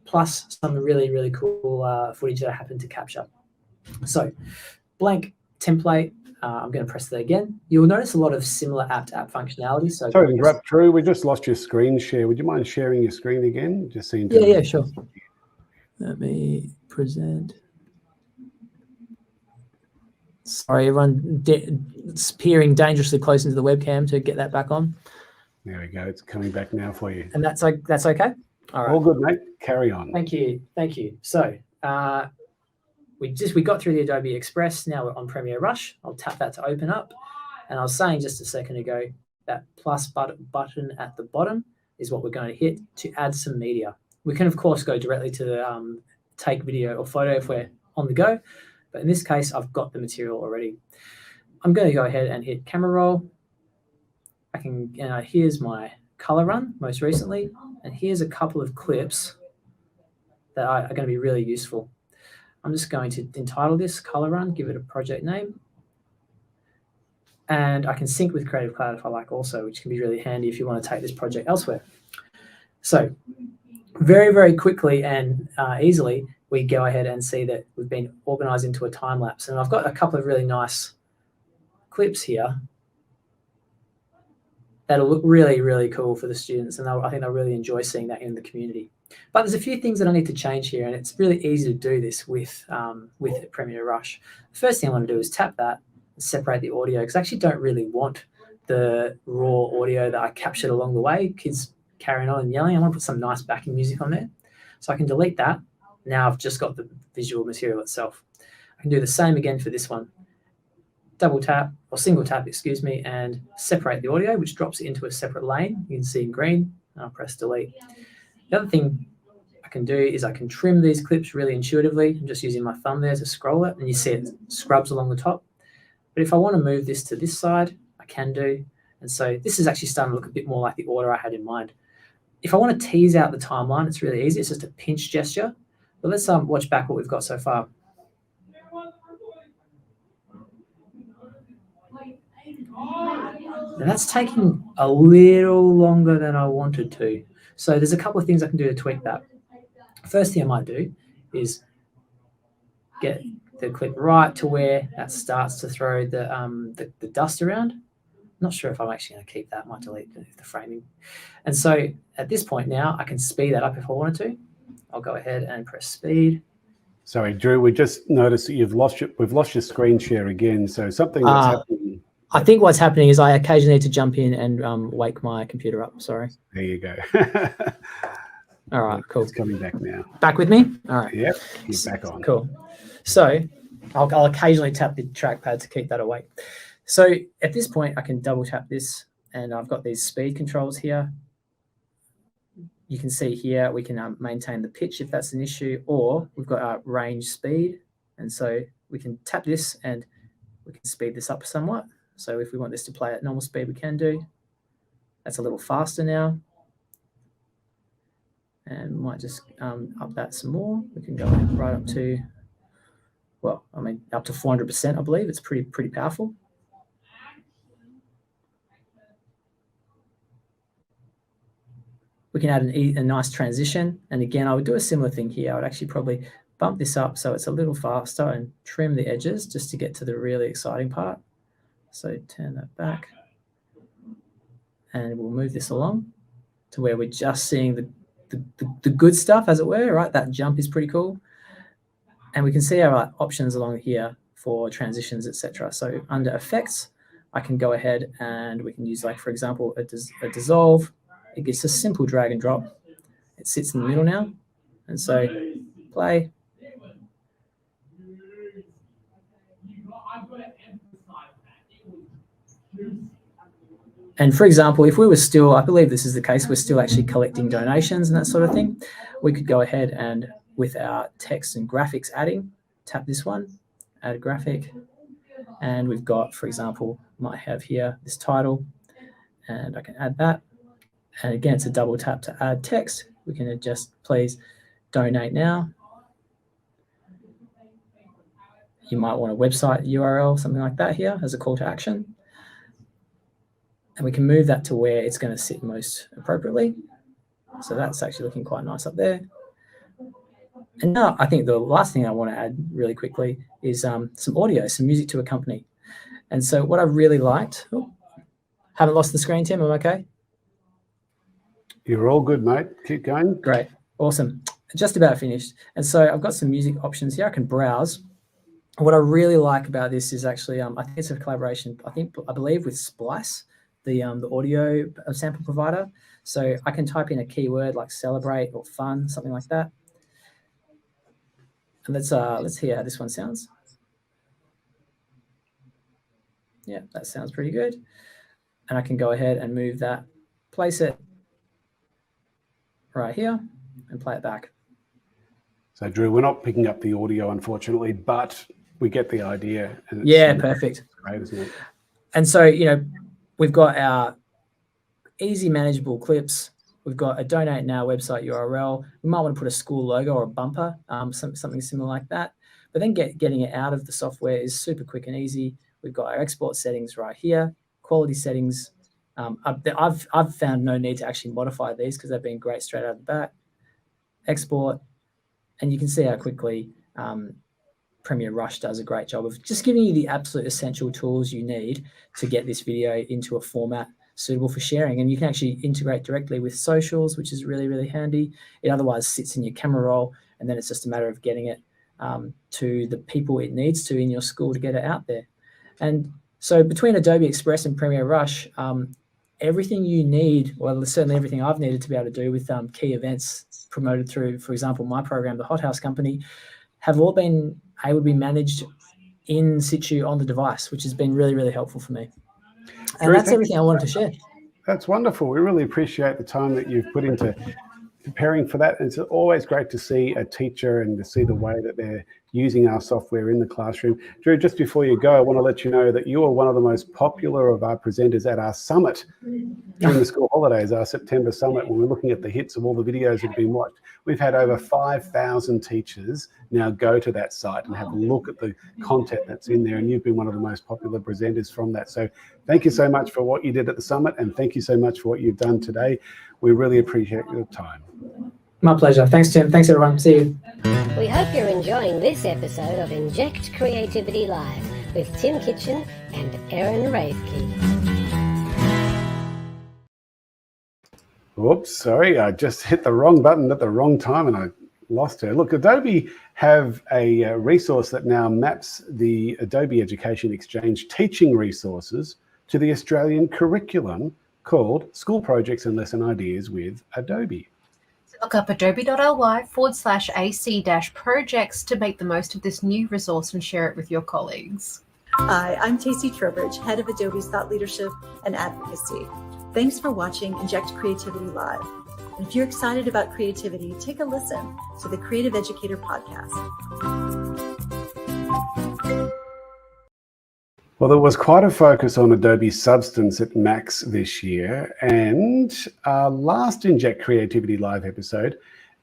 plus some really, really cool footage that I happen to capture. So blank template, I'm going to press that again. You'll notice a lot of similar app-to-app functionality. So sorry to interrupt, Drew. We just lost your screen share. Would you mind sharing your screen again? Just seeing. Yeah, sure. Let me present. Sorry, everyone, it's peering dangerously close into the webcam to get that back on. There we go. It's coming back now for you. And that's okay? All right. All good, mate. Carry on. Thank you. So we got through the Adobe Express. Now we're on Premiere Rush. I'll tap that to open up. And I was saying just a second ago, that plus button at the bottom is what we're going to hit to add some media. We can, of course, go directly to the take video or photo if we're on the go. But in this case, I've got the material already. I'm going to go ahead and hit camera roll. Here's my color run most recently. And here's a couple of clips that are going to be really useful. I'm just going to entitle this color run, give it a project name. And I can sync with Creative Cloud if I like also, which can be really handy if you want to take this project elsewhere. So very, very quickly and easily, we go ahead and see that we've been organized into a time lapse. And I've got a couple of really nice clips here that'll look really, really cool for the students. And I think they'll really enjoy seeing that in the community. But there's a few things that I need to change here, and it's really easy to do this with Premiere Rush. The first thing I want to do is tap that and separate the audio, because I actually don't really want the raw audio that I captured along the way, kids carrying on and yelling. I want to put some nice backing music on there. So I can delete that. Now I've just got the visual material itself. I can do the same again for this one. Double tap, or single tap, excuse me, and separate the audio, which drops it into a separate lane. You can see in green, and I'll press delete. The other thing I can do is I can trim these clips really intuitively. I'm just using my thumb there to scroll it, and you see it scrubs along the top. But if I want to move this to this side, I can do. And so this is actually starting to look a bit more like the order I had in mind. If I want to tease out the timeline, it's really easy. It's just a pinch gesture. But let's watch back what we've got so far. Now that's taking a little longer than I wanted to. So there's a couple of things I can do to tweak that. First thing I might do is get the clip right to where that starts to throw the dust around. I'm not sure if I'm actually going to keep that. I might delete the framing. And so at this point now, I can speed that up if I wanted to. I'll go ahead and press speed. Sorry, Drew, we just noticed that we've lost your screen share again. So something that's happening. I think what's happening is I occasionally need to jump in and wake my computer up. Sorry. There you go. All right, cool. It's coming back now. Back with me? All right. Yep, you're back on. Cool. So I'll occasionally tap the trackpad to keep that awake. So at this point, I can double tap this, and I've got these speed controls here. You can see here we can maintain the pitch if that's an issue, or we've got our range speed. And so we can tap this and we can speed this up somewhat. So if we want this to play at normal speed, we can do. That's a little faster now. And we might just up that some more. We can go right up to, well, I mean, up to 400%, I believe. It's pretty powerful. We can add a nice transition. And again, I would do a similar thing here. I would actually probably bump this up so it's a little faster and trim the edges just to get to the really exciting part. So turn that back. And we'll move this along to where we're just seeing the good stuff, as it were, right? That jump is pretty cool. And we can see our options along here for transitions, etc. So under effects, I can go ahead and we can use, like, for example, a dissolve. It gets a simple drag and drop. It sits in the middle now. And so play. And for example, if we were still, I believe this is the case, we're still actually collecting donations and that sort of thing, we could go ahead and with our text and graphics adding, tap this one, add a graphic. And we've got, for example, might have here this title, and I can add that. And again, it's a double tap to add text. We can adjust, please donate now. You might want a website URL, something like that here as a call to action. And we can move that to where it's going to sit most appropriately. So that's actually looking quite nice up there. And now I think the last thing I want to add really quickly is some audio, some music to accompany. And so what I really liked, haven't lost the screen, Tim, I'm okay? You're all good, mate. Keep going. Great. Awesome. Just about finished. And so I've got some music options here. I can browse. What I really like about this is actually, I think it's a collaboration, I believe with Splice, the audio sample provider. So I can type in a keyword like celebrate or fun, something like that. And let's hear how this one sounds. Yeah, that sounds pretty good. And I can go ahead and move that, place it right here and play it back. So Drew, we're not picking up the audio, unfortunately, but we get the idea. And yeah, perfect. Great, isn't it? And so, you know, we've got our easy manageable clips. We've got a donate now website URL. We might want to put a school logo or a bumper, something similar like that. But then getting it out of the software is super quick and easy. We've got our export settings right here, quality settings. I've found no need to actually modify these because they've been great straight out of the bat. Export, and you can see how quickly Premiere Rush does a great job of just giving you the absolute essential tools you need to get this video into a format suitable for sharing. And you can actually integrate directly with socials, which is really, really handy. It otherwise sits in your camera roll, and then it's just a matter of getting it to the people it needs to in your school to get it out there. And so between Adobe Express and Premiere Rush, everything you need, well, certainly everything I've needed to be able to do with key events promoted through, for example, my program, the Hothouse Company, have all been able to be managed in situ on the device, which has been really, really helpful for me. And Drew, that's everything I wanted to share. That's wonderful. We really appreciate the time that you've put into preparing for that. It's always great to see a teacher and to see the way that they're using our software in the classroom. Drew, just before you go, I want to let you know that you are one of the most popular of our presenters at our summit during the school holidays, our September summit. When we're looking at the hits of all the videos that have been watched, we've had over 5,000 teachers now go to that site and have a look at the content that's in there, and you've been one of the most popular presenters from that. So thank you so much for what you did at the summit, and thank you so much for what you've done today. We really appreciate your time. My pleasure. Thanks, Tim. Thanks, everyone. See you. We hope you're enjoying this episode of Inject Creativity Live with Tim Kitchen and Erin Raethke. Oops, sorry, I just hit the wrong button at the wrong time and I lost her. Look, Adobe have a resource that now maps the Adobe Education Exchange teaching resources to the Australian curriculum called School Projects and Lesson Ideas with Adobe. Look up adobe.ly/AC-projects to make the most of this new resource and share it with your colleagues. Hi, I'm Tacey Trowbridge, head of Adobe's Thought Leadership and Advocacy. Thanks for watching Inject Creativity Live. And if you're excited about creativity, take a listen to the Creative Educator Podcast. Well, there was quite a focus on Adobe Substance at Max this year, and our last Inject Creativity Live episode,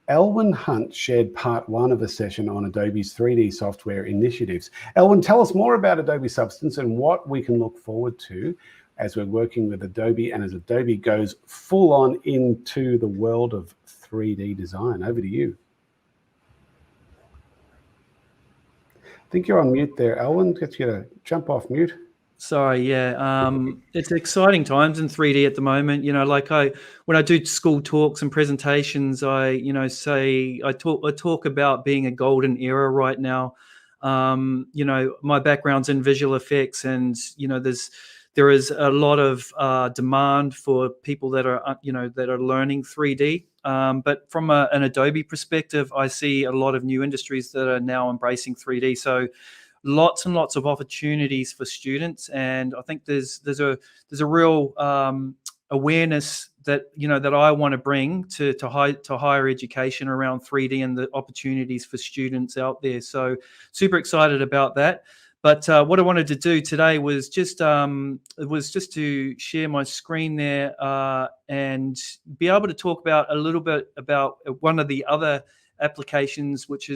Alwyn Hunt shared part one of a session on Adobe's 3D software initiatives. Alwyn, tell us more about Adobe Substance and what we can look forward to as we're working with Adobe and as Adobe goes full on into the world of 3D design. Over to you. I think you're on mute there, Alwyn. Get you to jump off mute. Sorry, yeah. It's exciting times in 3D at the moment. You know, like when I do school talks and presentations, I talk about being a golden era right now. You know, my background's in visual effects, and you know, there is a lot of demand for people that are learning 3D. But from an Adobe perspective, I see a lot of new industries that are now embracing 3D. So lots and lots of opportunities for students, and I think there's a real awareness that that I want to bring to higher education around 3D and the opportunities for students out there. So super excited about that. But what I wanted to do today was just to share my screen there and be able to talk about a little bit about one of the other applications, which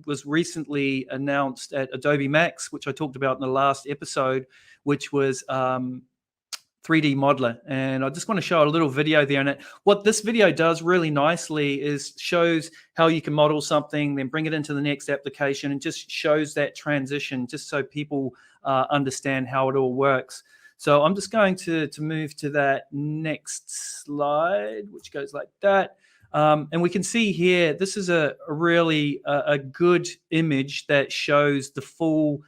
was recently announced at Adobe Max, which I talked about in the last episode, which was 3D modeler. And I just want to show a little video there. And what this video does really nicely is shows how you can model something, then bring it into the next application, and just shows that transition just so people understand how it all works. So I'm just going to move to that next slide, which goes like that. And we can see here, this is a really a good image that shows the full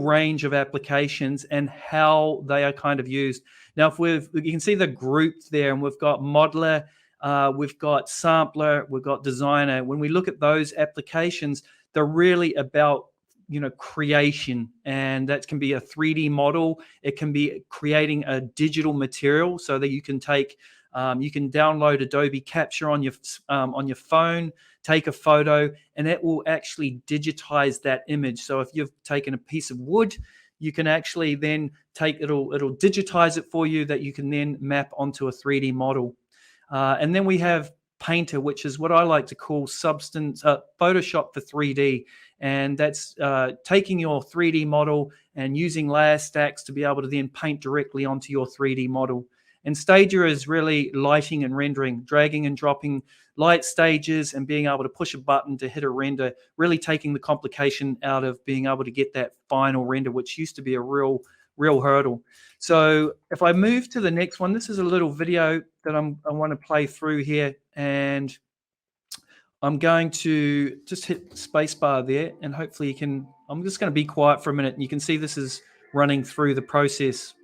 range of applications and how they are kind of used. Now, you can see the group there, and we've got modeler, we've got sampler, we've got designer. When we look at those applications, they're really about creation, and that can be a 3D model. It can be creating a digital material so that you can take, you can download Adobe Capture on your phone, take a photo, and it will actually digitize that image. So if you've taken a piece of wood, you can actually then it'll digitize it for you, that you can then map onto a 3D model. And then we have Painter, which is what I like to call Photoshop for 3D. And that's taking your 3D model and using layer stacks to be able to then paint directly onto your 3D model. And Stager is really lighting and rendering, dragging and dropping light stages and being able to push a button to hit a render, really taking the complication out of being able to get that final render, which used to be a real hurdle. So if I move to the next one, this is a little video that I want to play through here, and I'm going to just hit spacebar there, and hopefully you can, I'm just going to be quiet for a minute, and you can see this is running through the process.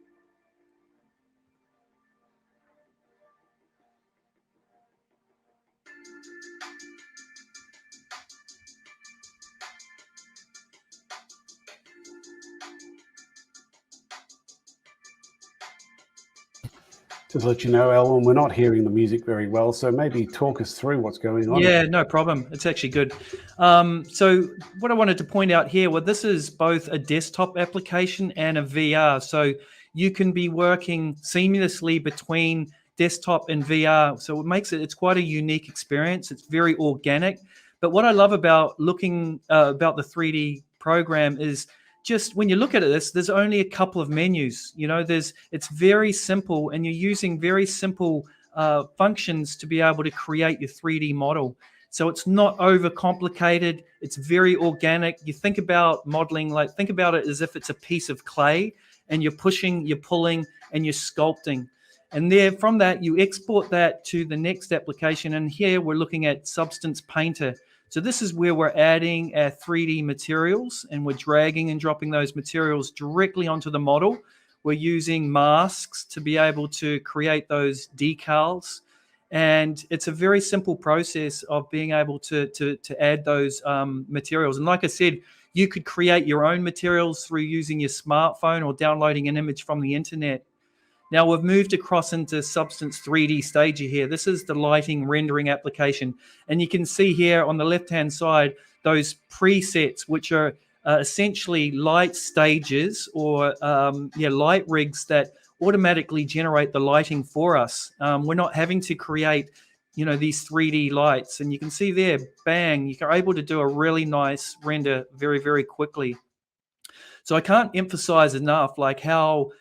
Just to let you know, Alwyn, we're not hearing the music very well, so maybe talk us through what's going on. Yeah, no problem. It's actually good. So what I wanted to point out here, well, this is both a desktop application and a VR. So you can be working seamlessly between desktop and VR. So it makes it's quite a unique experience. It's very organic. But what I love about looking about the 3D program is just when you look at this, there's only a couple of menus. It's very simple, and you're using very simple functions to be able to create your 3D model. So it's not overcomplicated. It's very organic. You think about modeling, think about it as if it's a piece of clay, and you're pushing, you're pulling, and you're sculpting. And there, from that, you export that to the next application. And here we're looking at Substance Painter. So this is where we're adding our 3D materials, and we're dragging and dropping those materials directly onto the model. We're using masks to be able to create those decals. And it's a very simple process of being able to add those materials. And like I said, you could create your own materials through using your smartphone or downloading an image from the internet. Now we've moved across into Substance 3D Stager here. This is the lighting rendering application. And you can see here on the left-hand side, those presets, which are essentially light stages or light rigs that automatically generate the lighting for us. We're not having to create, these 3D lights. And you can see there, bang, you're able to do a really nice render very, very quickly. So I can't emphasize enough how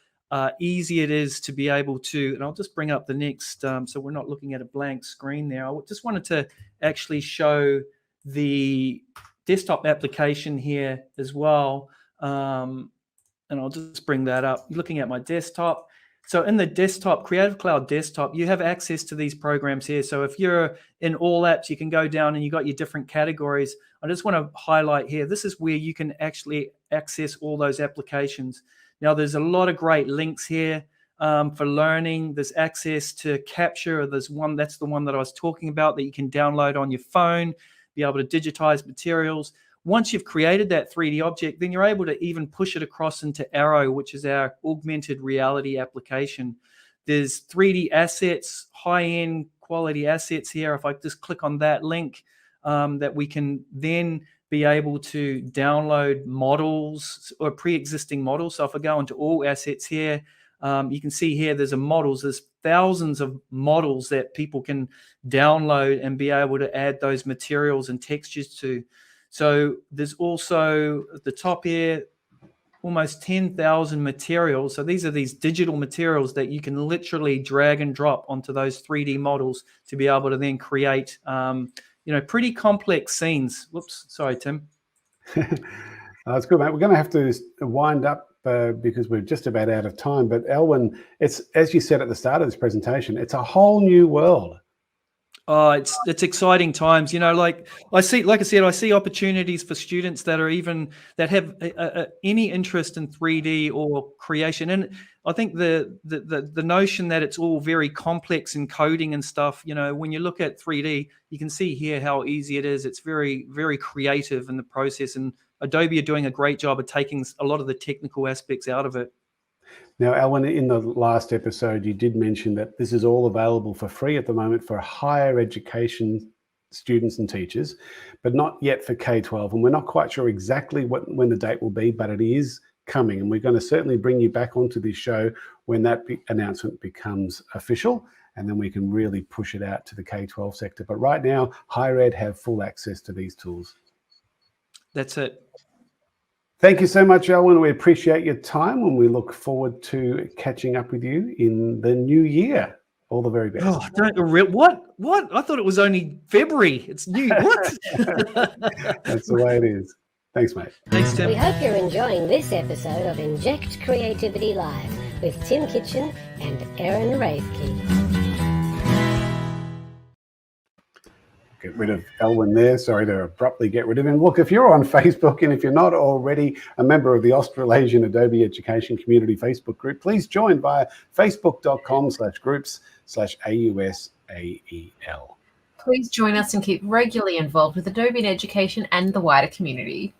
easy it is to be able to, and I'll just bring up the next, so we're not looking at a blank screen there. I just wanted to actually show the desktop application here as well. And I'll just bring that up. Looking at my desktop. So in the desktop, Creative Cloud desktop, you have access to these programs here. So if you're in all apps, you can go down and you got your different categories. I just want to highlight here, this is where you can actually access all those applications. Now, there's a lot of great links here for learning. There's access to Capture. There's one, that's the one that I was talking about, that you can download on your phone, be able to digitize materials. Once you've created that 3D object, then you're able to even push it across into Arrow, which is our augmented reality application. There's 3D assets, high-end quality assets here. If I just click on that link, that we can then be able to download models or pre-existing models. So if I go into all assets here, you can see here there's there's thousands of models that people can download and be able to add those materials and textures to. So there's also at the top here, almost 10,000 materials. So these are these digital materials that you can literally drag and drop onto those 3D models to be able to then create, pretty complex scenes. Whoops, sorry, Tim. That's good, mate. We're going to have to wind up because we're just about out of time. But Alwyn, it's, as you said at the start of this presentation, it's a whole new world. Oh, it's exciting times. Like I see opportunities for students that have any interest in 3D or creation. And I think the notion that it's all very complex in coding and stuff, when you look at 3D, you can see here how easy it is. It's very, very creative in the process. And Adobe are doing a great job of taking a lot of the technical aspects out of it. Now, Alwyn, in the last episode, you did mention that this is all available for free at the moment for higher education students and teachers, but not yet for K-12. And we're not quite sure exactly when the date will be, but it is coming. And we're going to certainly bring you back onto this show when that announcement becomes official, and then we can really push it out to the K-12 sector. But right now, higher ed have full access to these tools. That's it. Thank you so much, Alwyn. We appreciate your time, and we look forward to catching up with you in the new year. All the very best. Oh, what? I thought it was only February. It's new. What? That's the way it is. Thanks, mate. Thanks, Tim. We hope you're enjoying this episode of Inject Creativity Live with Tim Kitchen and Erin Raethke. Get rid of Alwyn there. Sorry to abruptly get rid of him. Look, if you're on Facebook and if you're not already a member of the Australasian Adobe Education Community Facebook group, please join via facebook.com/groups/AUSAEL. Please join us and keep regularly involved with Adobe in Education and the wider community.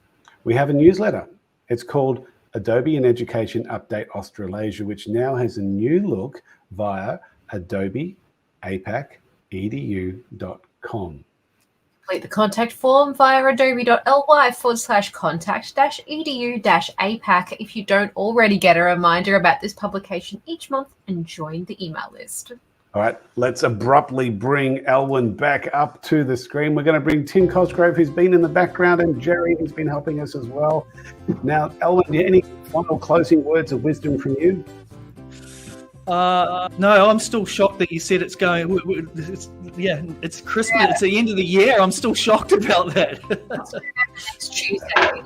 We have a newsletter. It's called Adobe in Education Update Australasia, which now has a new look via adobe.apac.edu.com. Complete the contact form via adobe.ly/contact-edu-APAC if you don't already get a reminder about this publication each month and join the email list. All right, let's abruptly bring Alwyn back up to the screen. We're going to bring Tim Cosgrove, who's been in the background, and Jerry, who's been helping us as well. Now, Alwyn, any final closing words of wisdom from you? No, I'm still shocked that you said it's going. It's Christmas. Yeah. It's the end of the year. I'm still shocked about that. Next Tuesday.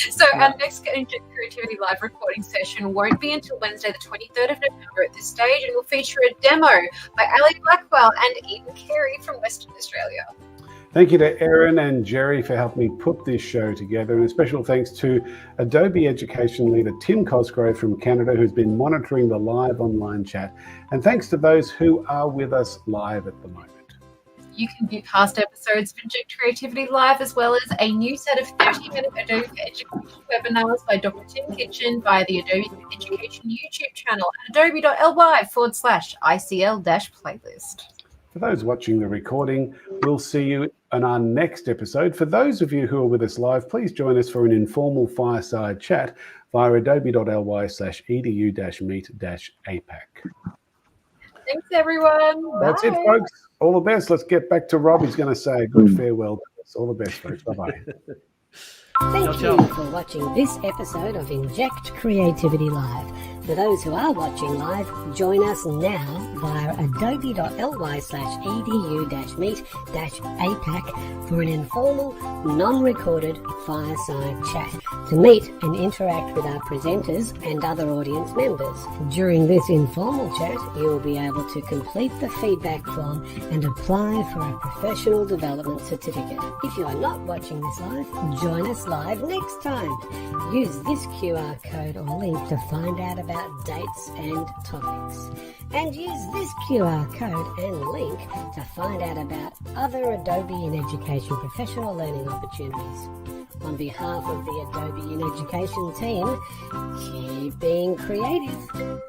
So our next Inject Creativity Live recording session won't be until Wednesday, the 23rd of November at this stage, and will feature a demo by Ali Blackwell and Eden Carey from Western Australia. Thank you to Erin and Jerry for helping me put this show together, and a special thanks to Adobe Education leader Tim Cosgrove from Canada, who's been monitoring the live online chat, and thanks to those who are with us live at the moment. You can view past episodes of Inject Creativity Live, as well as a new set of 30-minute Adobe for Education webinars by Dr. Tim Kitchen via the Adobe for Education YouTube channel at adobe.ly/ICL-playlist. For those watching the recording, we'll see you on our next episode. For those of you who are with us live, please join us for an informal fireside chat via adobe.ly/edu-meet-APAC. Thanks, everyone. That's it, folks. All the best. Let's get back to Rob. He's going to say a good farewell to us. All the best, folks. Bye-bye. Thank you for watching this episode of Inject Creativity Live. For those who are watching live, join us now via adobe.ly/edu-meet-APAC for an informal, non-recorded fireside chat to meet and interact with our presenters and other audience members. During this informal chat, you will be able to complete the feedback form and apply for a professional development certificate. If you are not watching this live, join us live next time. Use this QR code or link to find out about dates and topics. And use this QR code and link to find out about other Adobe in Education professional learning opportunities. On behalf of the Adobe in Education team, keep being creative.